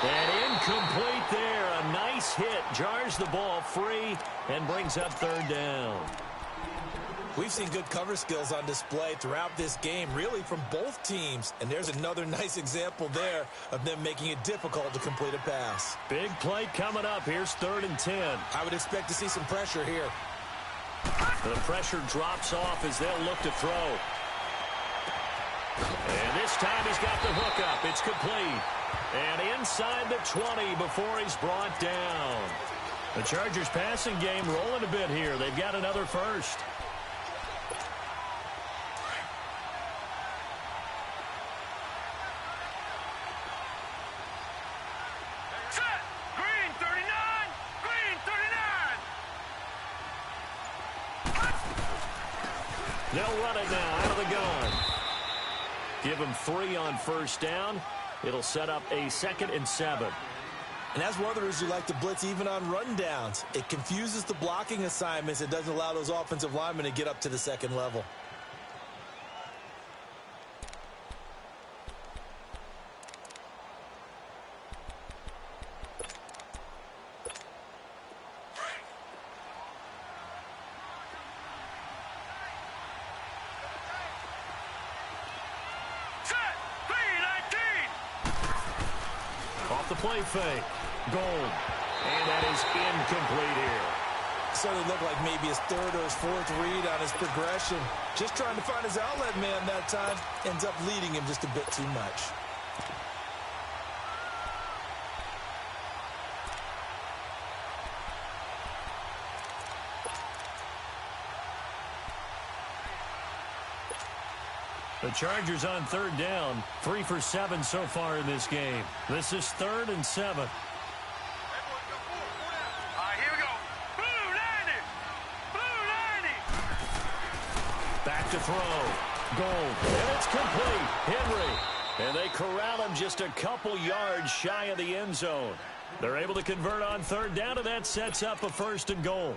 And incomplete there. A nice hit. Jars the ball free and brings up 3rd down. We've seen good cover skills on display throughout this game, really from both teams. And there's another nice example there of them making it difficult to complete a pass. Big play coming up. Here's 3rd and 10. I would expect to see some pressure here. The pressure drops off as they'll look to throw. And this time he's got the hook up. It's complete. And inside the 20 before he's brought down. The Chargers passing game rolling a bit here. They've got another first. Set. Green, 39. Green, 39. They'll run it now out of the gun. Give him 3 on first down. It'll set up a 2nd and 7. And that's one of the reasons you like to blitz even on rundowns. It confuses the blocking assignments. It doesn't allow those offensive linemen to get up to the 2nd level. Play fake. Gold. And that is incomplete here. Certainly looked like maybe his 3rd or his 4th read on his progression. Just trying to find his outlet man that time. Ends up leading him just a bit too much. The Chargers on 3rd down. 3 for 7 so far in this game. This is 3rd and 7. All right, here we go. Blue 90. Blue 90. Back to throw. Gold, and it's complete. Henry, and they corral him just a couple yards shy of the end zone. They're able to convert on third down, and that sets up a 1st and goal.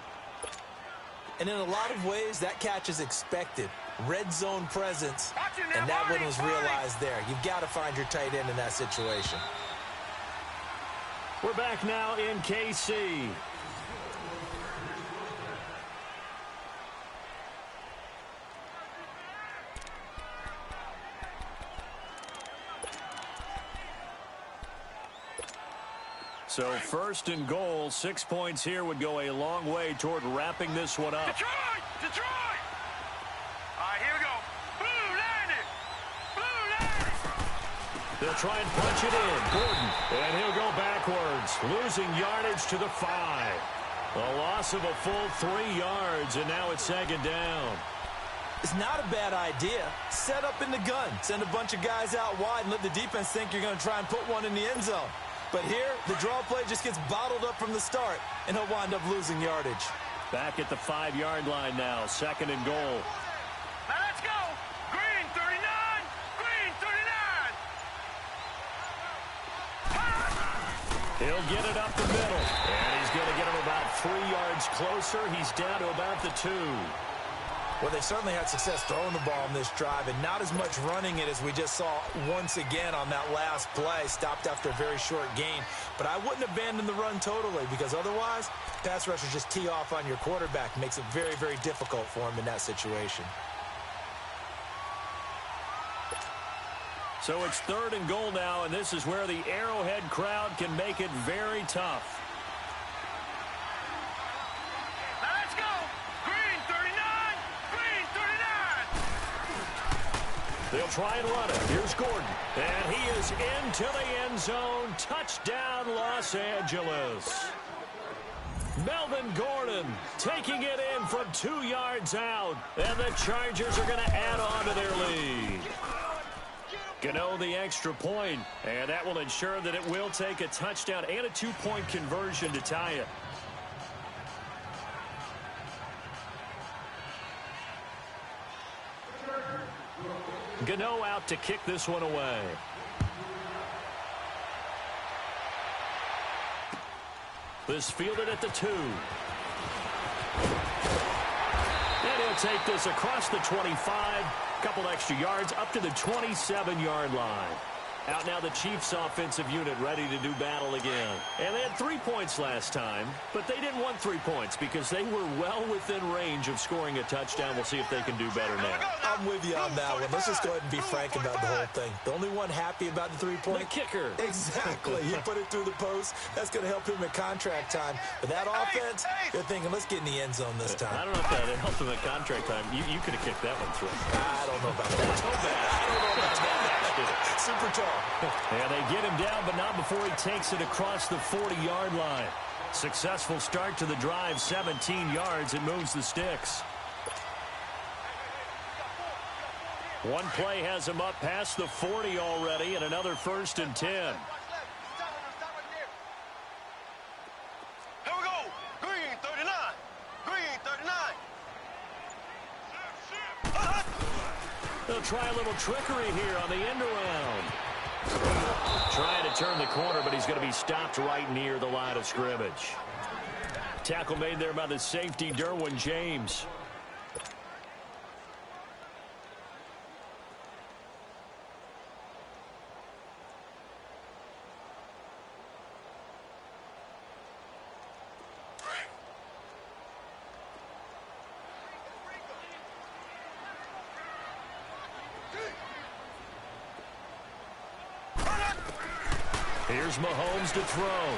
And in a lot of ways, that catch is expected. Red zone presence, and that one was realized there. You've got to find your tight end in that situation. We're back now in KC. So 1st and goal, 6 points here would go a long way toward wrapping this one up. Detroit! Detroit! All right, here we go. Blue landed! Blue landed! They'll try and punch it in. Gordon, and he'll go backwards, losing yardage to the 5. A loss of a full 3 yards, and now it's 2nd down. It's not a bad idea. Set up in the gun. Send a bunch of guys out wide and let the defense think you're going to try and put one in the end zone. But here, the draw play just gets bottled up from the start, and he'll wind up losing yardage. Back at the 5-yard line now, 2nd and goal. Now let's go! Green 39! Green 39! He'll get it up the middle, and he's going to get him about 3 yards closer. He's down to about the 2. Well, they certainly had success throwing the ball on this drive, and not as much running it as we just saw once again on that last play. Stopped after a very short gain. But I wouldn't abandon the run totally, because otherwise, pass rushers just tee off on your quarterback. Makes it very, very difficult for him in that situation. So it's 3rd and goal now, and this is where the Arrowhead crowd can make it very tough. Now let's go! Green 39! Green 39! They'll try and run it. Here's Gordon, and he is into the end zone. Touchdown, Los Angeles. Melvin Gordon taking it in from 2 yards out, and the Chargers are going to add on to their lead. Gano the extra point, and that will ensure that it will take a touchdown and a 2-point conversion to tie it. Gano out to kick this one away. This fielded at the 2. And he'll take this across the 25. Couple extra yards up to the 27-yard line. Out now the Chiefs offensive unit ready to do battle again. And they had 3 points last time, but they didn't want 3 points because they were well within range of scoring a touchdown. We'll see if they can do better now. I'm with you on that one. Let's just go ahead and be frank about the whole thing. The only one happy about the 3-point? The kicker. Exactly. He put it through the post. That's going to help him at contract time. But that offense, they're thinking, let's get in the end zone this time. I don't know if that helped him at contract time. You could have kicked that one through. I don't know about that. I don't know about that. Super tall. And they get him down, but not before he takes it across the 40-yard line. Successful start to the drive, 17 yards. It moves the sticks. One play has him up past the 40 already, and another 1st and 10. Here we go! Green 39! Green 39! They'll try a little trickery here on the end around. Trying to turn the corner, but he's going to be stopped right near the line of scrimmage. Tackle made there by the safety, Derwin James. Here's Mahomes to throw.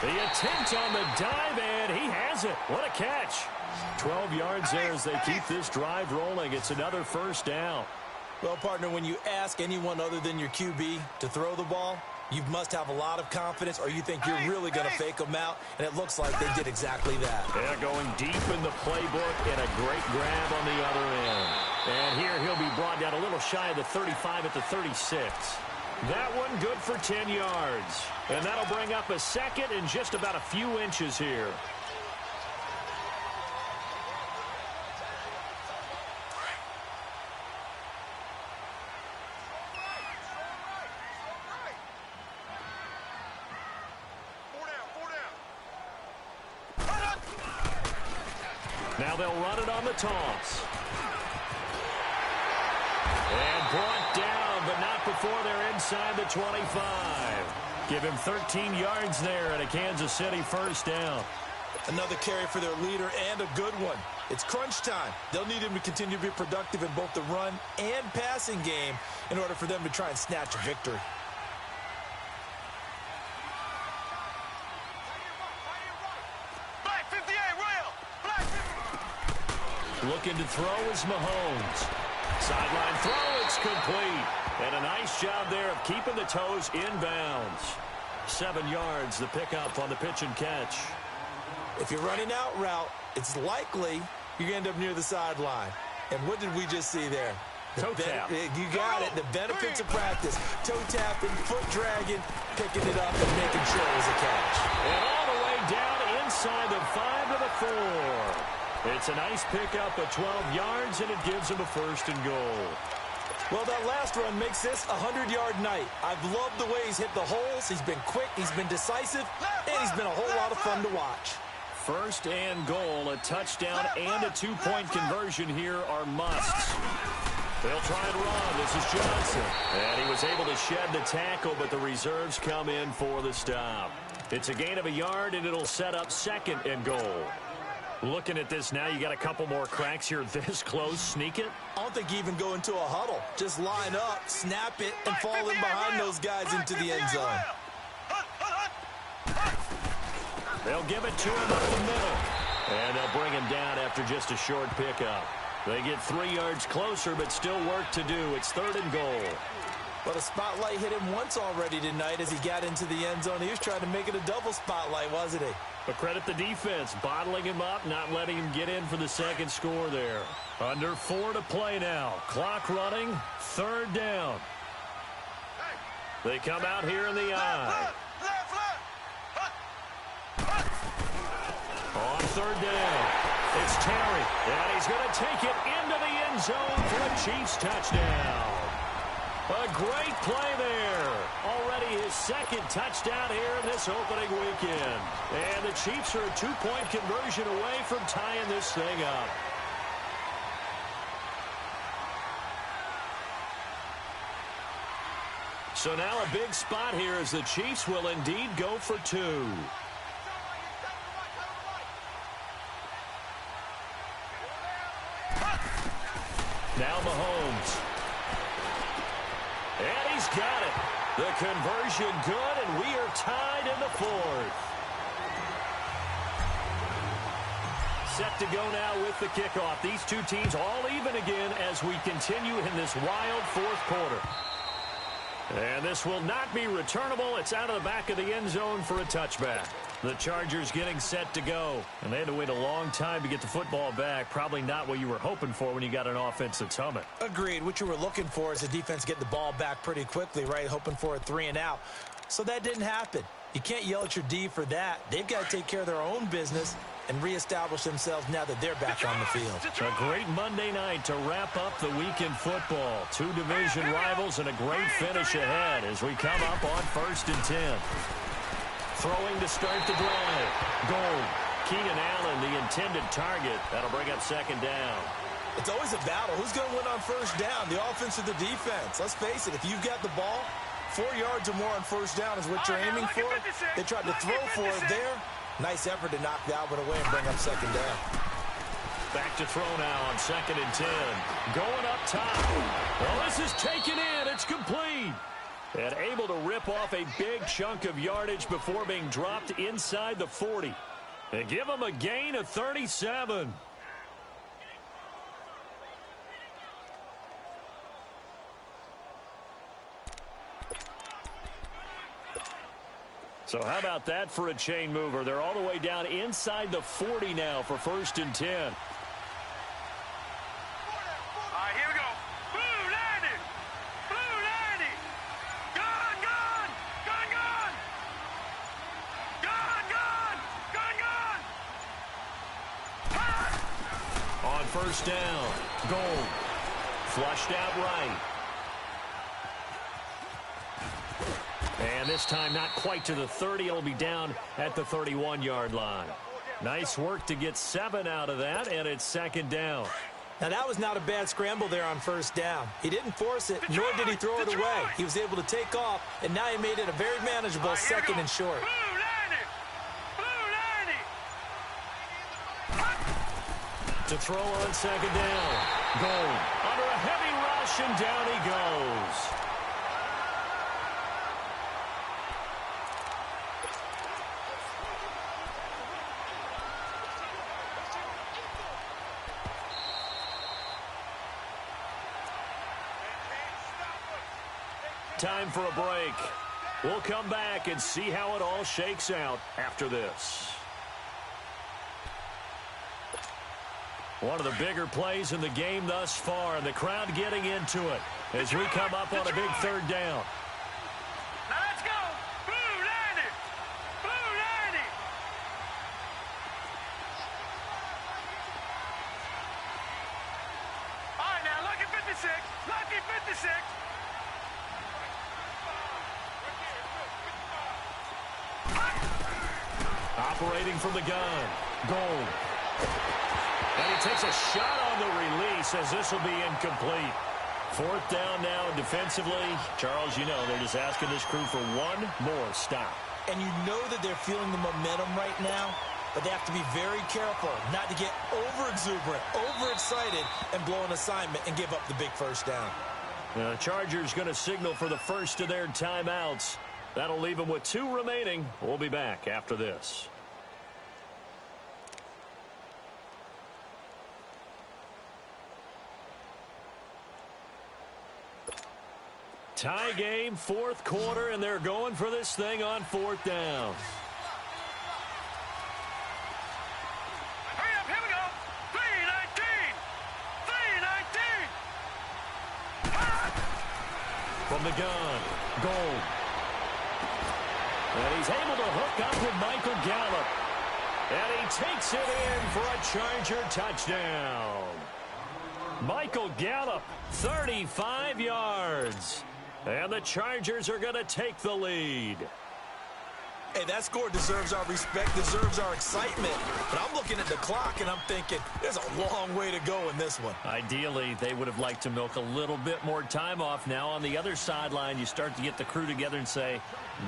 The attempt on the dive, and he has it. What a catch. 12 yards there as they keep this drive rolling. It's another 1st down. Well, partner, when you ask anyone other than your QB to throw the ball, you must have a lot of confidence, or you think you're really going to fake them out, and it looks like they did exactly that. Yeah, going deep in the playbook, and a great grab on the other end. And here he'll be brought down a little shy of the 35 at the 36. That one good for 10 yards. And that'll bring up a 2nd and just about a few inches here. Now they'll run it on the toss. And brought down, but not before they're inside the 25. Give him 13 yards there and a Kansas City first down. Another carry for their leader and a good one. It's crunch time. They'll need him to continue to be productive in both the run and passing game in order for them to try and snatch a victory. Black 58, Royal. Black 58. Looking to throw is Mahomes. Sideline throw, it's complete. And a nice job there of keeping the toes inbounds. 7 yards, the pickup on the pitch and catch. If you're running out route, it's likely you're going to end up near the sideline. And what did we just see there? Toe tap. You got it. The benefits of practice. Toe tapping, foot dragging, picking it up and making sure it was a catch. And all the way down inside the 5 to the 4. It's a nice pickup of 12 yards, and it gives him a first and goal. Well, that last run makes this a 100-yard night. I've loved the way he's hit the holes. He's been quick, he's been decisive, and he's been a whole lot of fun to watch. First and goal, a touchdown and a 2-point conversion here are musts. They'll try and run. This is Johnson. And he was able to shed the tackle, but the reserves come in for the stop. It's a gain of a yard, and it'll set up second and goal. Looking at this now, you got a couple more cracks here this close. Sneak it. I don't think you even go into a huddle. Just line up, snap it, and fall in behind those guys into the end zone. They'll give it to him up the middle. And they'll bring him down after just a short pickup. They get 3 yards closer, but still work to do. It's third and goal. But a spotlight hit him once already tonight as he got into the end zone. He was trying to make it a double spotlight, wasn't he? But credit the defense, bottling him up, not letting him get in for the second score there. Under 4 to play now. Clock running, third down. They come out here in the eye. On third down, it's Terry, and he's going to take it into the end zone for a Chiefs touchdown. A great play there. Already his second touchdown here in this opening weekend. And the Chiefs are a 2-point conversion away from tying this thing up. So now a big spot here as the Chiefs will indeed go for 2. Now Mahomes. And he's got it. The conversion good, and we are tied in the 4th. Set to go now with the kickoff. These two teams all even again as we continue in this wild 4th quarter. And this will not be returnable. It's out of the back of the end zone for a touchback. The Chargers getting set to go. And they had to wait a long time to get the football back. Probably not what you were hoping for when you got an offense that's humming. Agreed. What you were looking for is the defense get the ball back pretty quickly, right? Hoping for a 3 and out. So that didn't happen. You can't yell at your D for that. They've got to take care of their own business and reestablish themselves now that they're back on the field. A great Monday night to wrap up the week in football. 2 division rivals and a great finish ahead as we come up on 1st and 10. Throwing to start the drive. Gold. Keenan Allen, the intended target. That'll bring up second down. It's always a battle. Who's going to win on first down, the offense or the defense? Let's face it, if you've got the ball, 4 yards or more on first down is what you're aiming for. They tried to throw for it there. Nice effort to knock that one away and bring up second down. Back to throw now on 2nd and 10. Going up top. Well, this is taken in. It's complete. And able to rip off a big chunk of yardage before being dropped inside the 40. And give them a gain of 37. So how about that for a chain mover? They're all the way down inside the 40 now for 1st and 10. All right, here we go. Blue 90. Blue 90. Gun, gun. Gun, gun. Gun, gun. Gun, gun. On first down, Gold. Flushed out right. And this time not quite to the 30. It'll be down at the 31-yard line. Nice work to get 7 out of that, and it's second down. Now, that was not a bad scramble there on first down. He didn't force it, nor did he throw it away. He was able to take off, and now he made it a very manageable second and short. To throw on second down. Gold under a heavy rush, and down he goes. Time for a break. We'll come back and see how it all shakes out after this. One of the bigger plays in the game thus far, and the crowd getting into it as we come up on a big third down. Now let's go. Blue 90. Blue 90. All right, now lucky 56. Lucky 56. Operating from the gun. Gold. And he takes a shot on the release as this will be incomplete. Fourth down now defensively. Charles, you know, they're just asking this crew for one more stop. And you know that they're feeling the momentum right now, but they have to be very careful not to get over-exuberant, overexcited, and blow an assignment and give up the big first down. The Chargers going to signal for the first of their timeouts. That'll leave them with 2 remaining. We'll be back after this. Tie game, fourth quarter, and they're going for this thing on fourth down. Hurry up, here we go. 319. 319. From the gun, Gold. And he's able to hook up with Michael Gallup. And he takes it in for a Charger touchdown. Michael Gallup, 35 yards. And the Chargers are going to take the lead. Hey, that score deserves our respect, deserves our excitement. But I'm looking at the clock, and I'm thinking there's a long way to go in this one. Ideally, they would have liked to milk a little bit more time off. Now, on the other sideline, you start to get the crew together and say,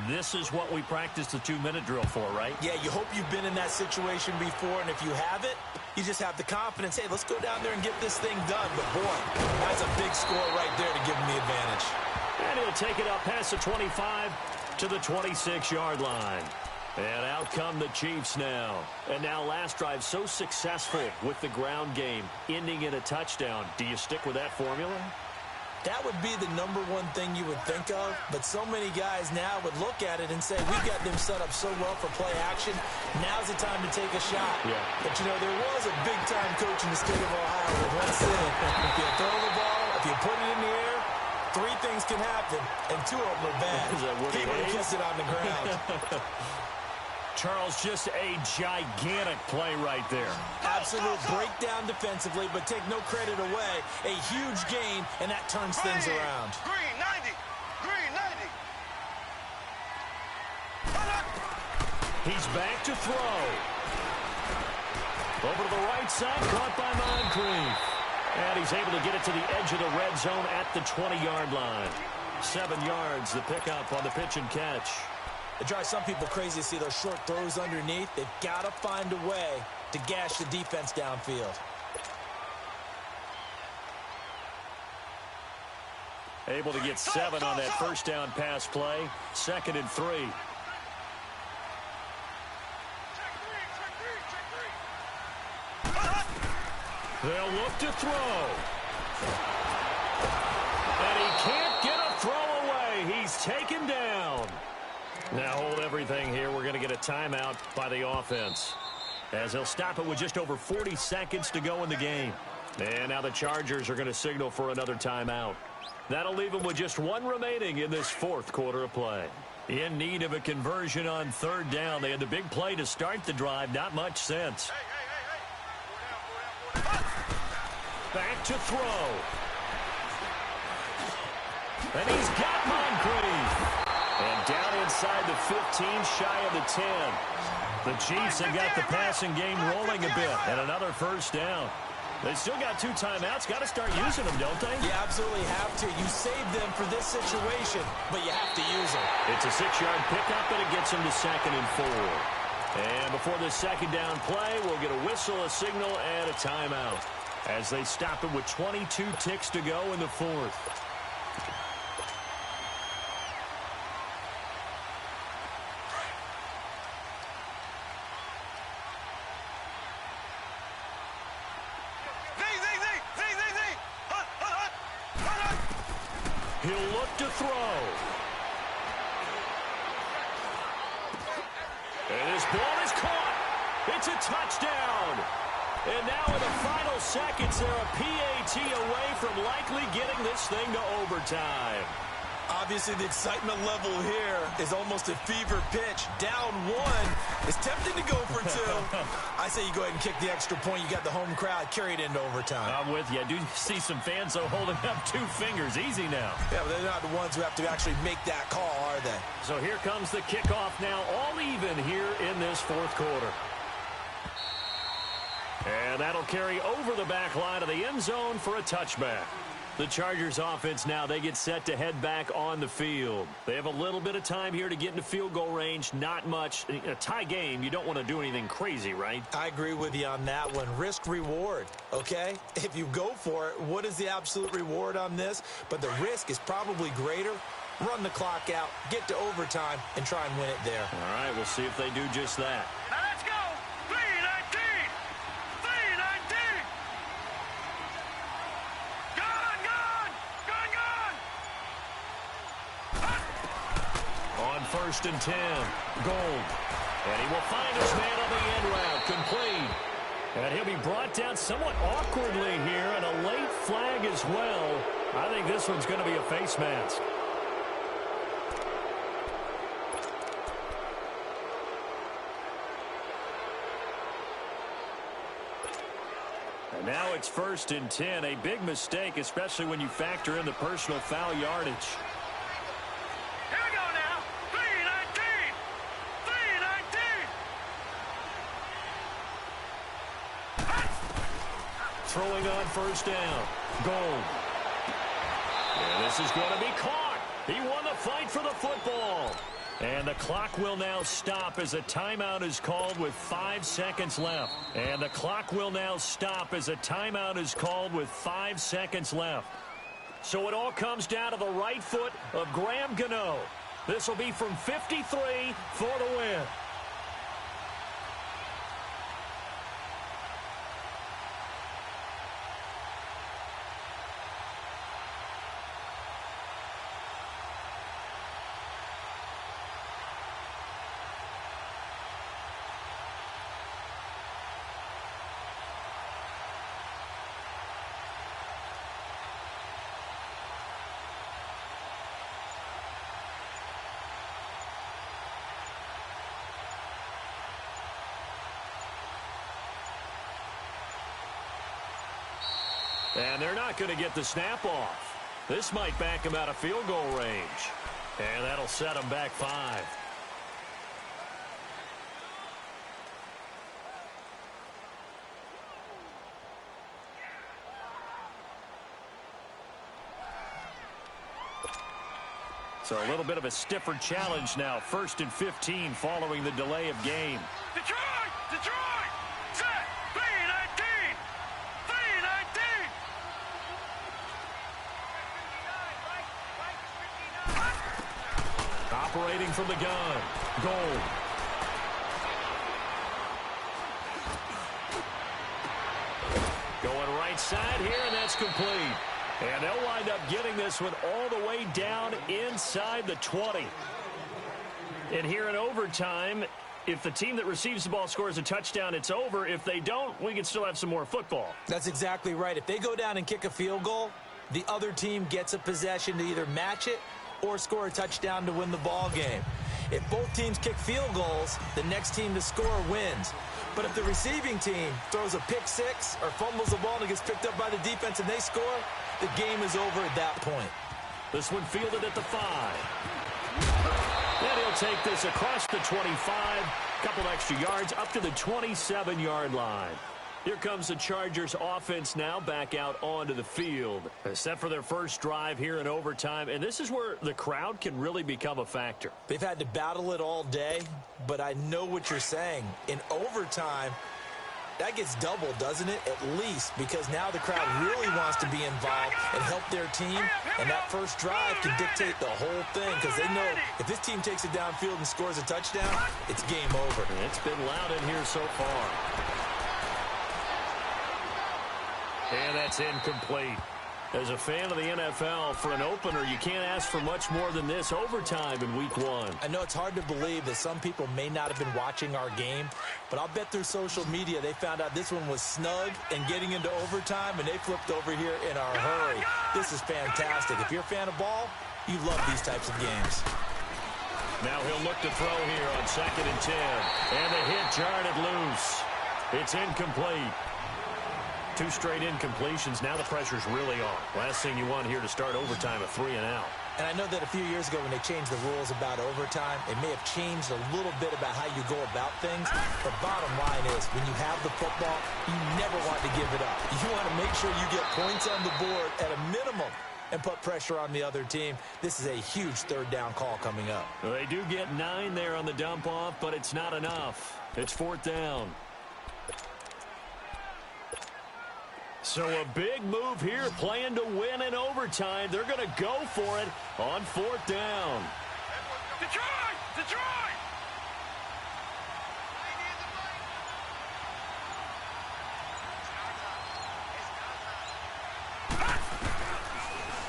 this is what we practiced the 2-minute drill for, right? Yeah, you hope you've been in that situation before, and if you haven't, you just have the confidence, hey, let's go down there and get this thing done. But, boy, that's a big score right there to give them the advantage. And he'll take it up past the 25 to the 26-yard line. And out come the Chiefs now. And now last drive so successful with the ground game, ending in a touchdown. Do you stick with that formula? That would be the number one thing you would think of, but so many guys now would look at it and say, we've got them set up so well for play action, now's the time to take a shot. Yeah. But, you know, there was a big-time coach in the state of Ohio that once said, if you throw the ball, if you put it in the air, 3 things can happen, and 2 of them are bad. He would have kissed it on the ground. Charles, just a gigantic play right there. Absolute breakdown defensively, but take no credit away. A huge gain, and that turns things around. Green 90. Green 90. He's back to throw. Over to the right side, caught by Moncrief. And he's able to get it to the edge of the red zone at the 20-yard line. 7 yards, the pickup on the pitch and catch. It drives some people crazy to see those short throws underneath. They've got to find a way to gash the defense downfield. Able to get 7 on that first down pass play. 2nd and 3. They'll look to throw. And he can't get a throw away. He's taken down. Now hold everything here. We're going to get a timeout by the offense, as they'll stop it with just over 40 seconds to go in the game. And now the Chargers are going to signal for another timeout. That'll leave them with just 1 remaining in this fourth quarter of play. In need of a conversion on third down. They had the big play to start the drive. Not much sense. Back to throw. And he's got Moncrief. And down inside the 15, shy of the 10. The Chiefs have got the passing game rolling a bit, and another first down. They still got 2 timeouts. Got to start using them, don't they? You absolutely have to. You save them for this situation, but you have to use them. It's a 6-yard pickup, and it gets them to 2nd and 4. And before this second down play, we'll get a whistle, a signal, and a timeout as they stop it with 22 ticks to go in the 4th. He'll look to throw. And his ball is caught. It's a touchdown. And now in the final seconds, they're a PAT away from likely getting this thing to overtime. Obviously, the excitement level here is almost a fever pitch. Down 1. It's tempting to go for 2. I say you go ahead and kick the extra point. You got the home crowd. Carry it into overtime. I'm with you. I do see some fans, though, holding up 2 fingers. Easy now. Yeah, but they're not the ones who have to actually make that call, are they? So here comes the kickoff now, all even here in this 4th quarter. And that'll carry over the back line of the end zone for a touchback. The Chargers offense now, they get set to head back on the field. They have a little bit of time here to get into field goal range, not much. In a tie game, you don't want to do anything crazy, right? I agree with you on that one. Risk reward, okay? If you go for it, what is the absolute reward on this? But the risk is probably greater. Run the clock out, get to overtime, and try and win it there. All right, we'll see if they do just that. Now let's go. 319. 319. On 1st and 10, Gold. And he will find his man on the end route, complete. And he'll be brought down somewhat awkwardly here, and a late flag as well. I think this one's going to be a face mask. And now it's 1st and 10, a big mistake, especially when you factor in the personal foul yardage. Here we go now. 319. 319. Throwing on 1st down. Gold. And this is going to be caught. He won the fight for the football. And the clock will now stop as a timeout is called with 5 seconds left. And the clock will now stop as a timeout is called with 5 seconds left. So it all comes down to the right foot of Graham Gano. This will be from 53 for the win. And they're not going to get the snap off. This might back him out of field goal range. And that'll set him back 5. So a little bit of a stiffer challenge now. 1st and 15 following the delay of game. Detroit! Detroit! Set! 319! 319! Operating from the gun. Gold. Going right side here, and that's complete. And they'll wind up getting this one all the way down inside the 20. And here in overtime, if the team that receives the ball scores a touchdown, it's over. If they don't, we can still have some more football. That's exactly right. If they go down and kick a field goal, the other team gets a possession to either match it or score a touchdown to win the ball game. If both teams kick field goals, the next team to score wins. But if the receiving team throws a pick six or fumbles the ball and it gets picked up by the defense and they score, the game is over at that point. This one fielded at the 5. And he'll take this across the 25 Couple extra yards up to the 27-yard line. Here comes the Chargers offense now back out onto the field. Set for their first drive here in overtime, and this is where the crowd can really become a factor. They've had to battle it all day, but I know what you're saying. In overtime, that gets doubled, doesn't it? At least, because now the crowd really wants to be involved and help their team, and that first drive can dictate the whole thing because they know if this team takes it downfield and scores a touchdown, it's game over. It's been loud in here so far. And that's incomplete. As a fan of the NFL, for an opener, you can't ask for much more than this overtime in Week 1. I know it's hard to believe that some people may not have been watching our game, but I'll bet through social media they found out this one was snug and getting into overtime, and they flipped over here in a hurry. This is fantastic. If you're a fan of ball, you love these types of games. Now he'll look to throw here on 2nd and 10. And the hit jarred it loose. It's incomplete. 2 straight incompletions. Now the pressure's really on. Last thing you want here to start overtime, a 3-and-out. And I know that a few years ago when they changed the rules about overtime, it may have changed a little bit about how you go about things. But bottom line is, when you have the football, you never want to give it up. You want to make sure you get points on the board at a minimum and put pressure on the other team. This is a huge 3rd down call coming up. Well, they do get 9 there on the dump-off, but it's not enough. It's 4th down. So a big move here, playing to win in overtime. They're going to go for it on 4th down. Detroit! Detroit!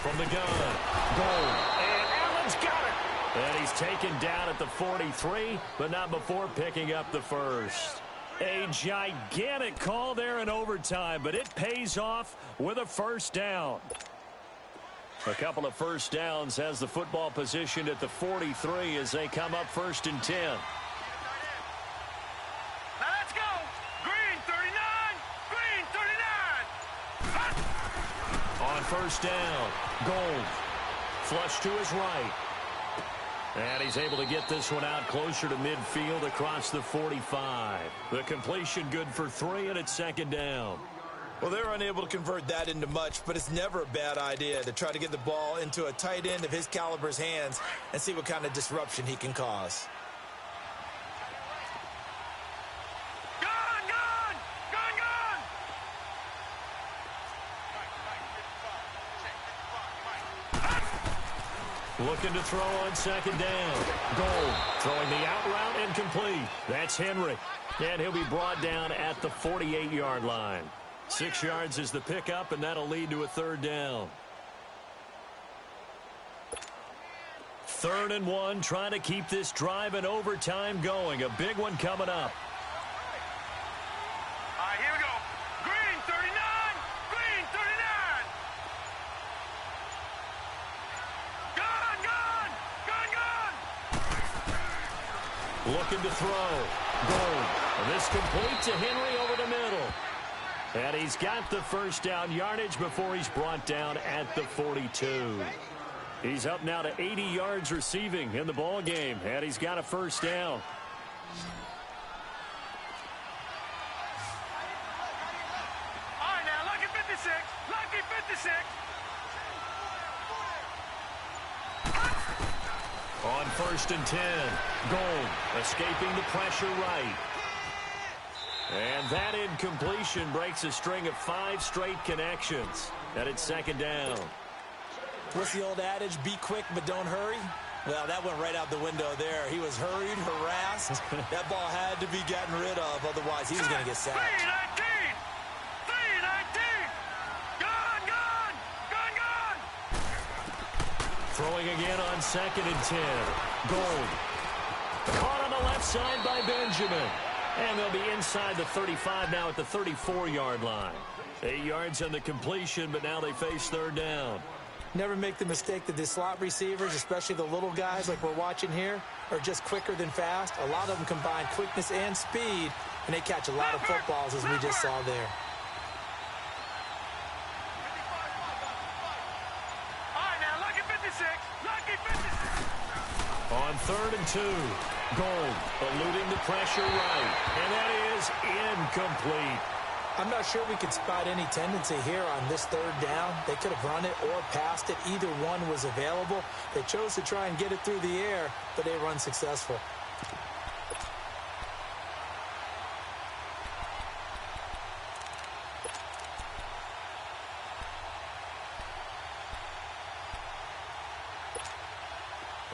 From the gun, Gold, and Allen's got it. And he's taken down at the 43, but not before picking up the first. A gigantic call there in overtime, but it pays off with a 1st down. A couple of first downs has the football positioned at the 43 as they come up 1st and 10. Now let's go! Green 39! Green 39! On 1st down, Gold. Flush to his right. And he's able to get this one out closer to midfield across the 45. The completion good for 3, and it's 2nd down. Well, they're unable to convert that into much, but it's never a bad idea to try to get the ball into a tight end of his caliber's hands and see what kind of disruption he can cause. Gone! Gone! Gone! Gone! Looking to throw on 2nd down. Gold throwing the out route and complete. That's Henry. And he'll be brought down at the 48-yard line. 6 yards is the pickup, and that'll lead to a 3rd down. 3rd and 1, trying to keep this drive in overtime going. A big one coming up. All right, here we go. Green 39! Green 39! Gone! Gone! Gone! Gone! Looking to throw. Gold. And this complete to Henry over the middle. And he's got the 1st down yardage before he's brought down at the 42. He's up now to 80 yards receiving in the ball game, and he's got a 1st down. All right, now, lucky 56. Lucky 56. On 1st and 10, Gold escaping the pressure right. And that incompletion breaks a string of 5 straight connections. And it's 2nd down. What's the old adage? Be quick, but don't hurry. Well, that went right out the window there. He was hurried, harassed. That ball had to be gotten rid of, otherwise he was going to get sacked. 319! 319! Gone! Gone! Gone! Gone! Throwing again on 2nd and 10. Gold. Caught on the left side by Benjamin. And they'll be inside the 35 now at the 34-yard line. 8 yards on the completion, but now they face 3rd down. Never make the mistake that the slot receivers, especially the little guys like we're watching here, are just quicker than fast. A lot of them combine quickness and speed, and they catch a lot of footballs, as we just saw there. All right, now, lucky 56. Lucky 56. On 3rd and 2, Gold eluding the pressure right. And that is incomplete. I'm not sure we could spot any tendency here on this third down. They could have run it or passed it. Either one was available. They chose to try and get it through the air, but they were unsuccessful.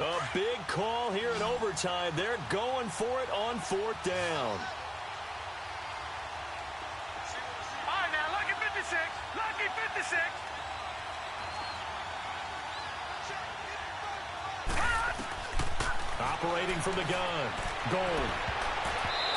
A big call here in overtime. They're going for it on fourth down. All right, now, lucky 56. Lucky 56. Operating from the gun. Gold.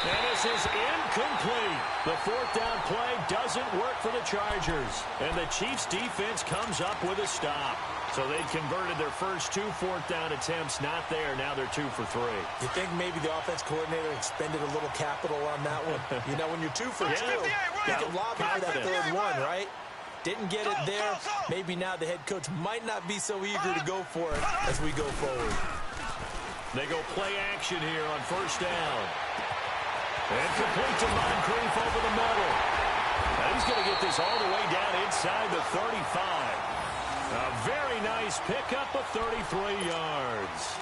And this is incomplete. The fourth down play doesn't work for the Chargers. And the Chiefs defense comes up with a stop. So they converted their first 2 fourth-down attempts. Not there. Now they're 2 for 3. You think maybe the offense coordinator expended a little capital on that one? You know, when you're 2 for 2, you can lobby for that third one, right? Didn't get it there. Maybe now the head coach might not be so eager to go for it as we go forward. They go play action here on first down. And complete to Moncrief over the middle. Now he's going to get this all the way down inside the 35. A very nice pickup of 33 yards.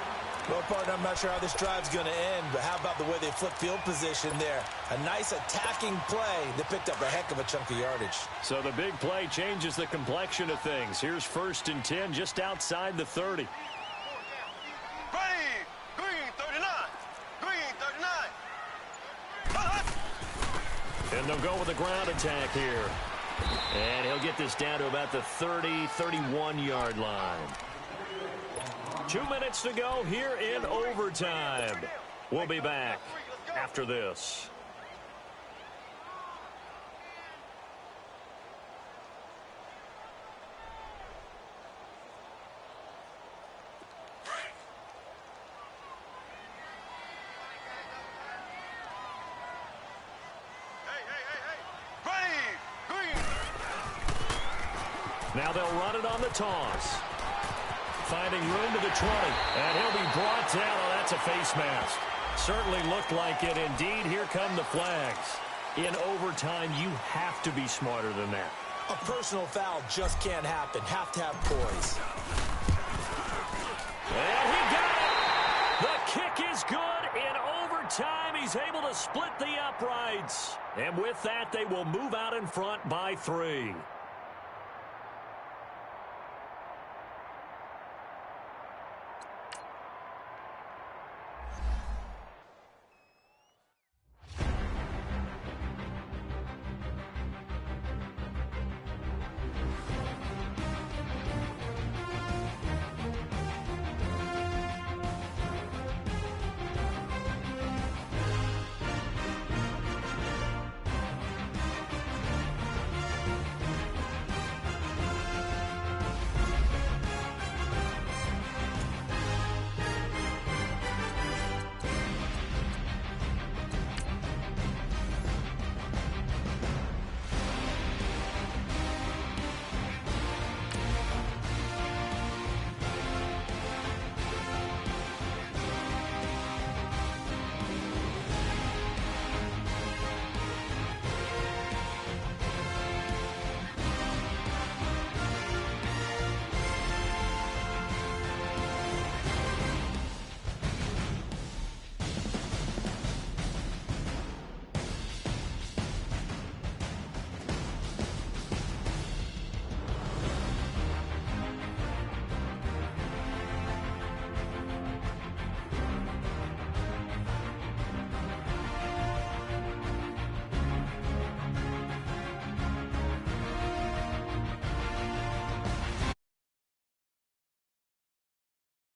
Well, partner, I'm not sure how this drive's going to end, but how about the way they flip field position there? A nice attacking play that picked up a heck of a chunk of yardage. So the big play changes the complexion of things. Here's 1st and 10 just outside the 30. Green 39. Green 39. And they'll go with a ground attack here. And he'll get this down to about the 30-31-yard line. 2 minutes to go here in overtime. We'll be back after this. Now they'll run it on the toss. Finding room to the 20. And he'll be brought down. Oh, that's a face mask. Certainly looked like it. Indeed, here come the flags. In overtime, you have to be smarter than that. A personal foul just can't happen. Have to have poise. And he got it! The kick is good. In overtime, he's able to split the uprights. And with that, they will move out in front by 3.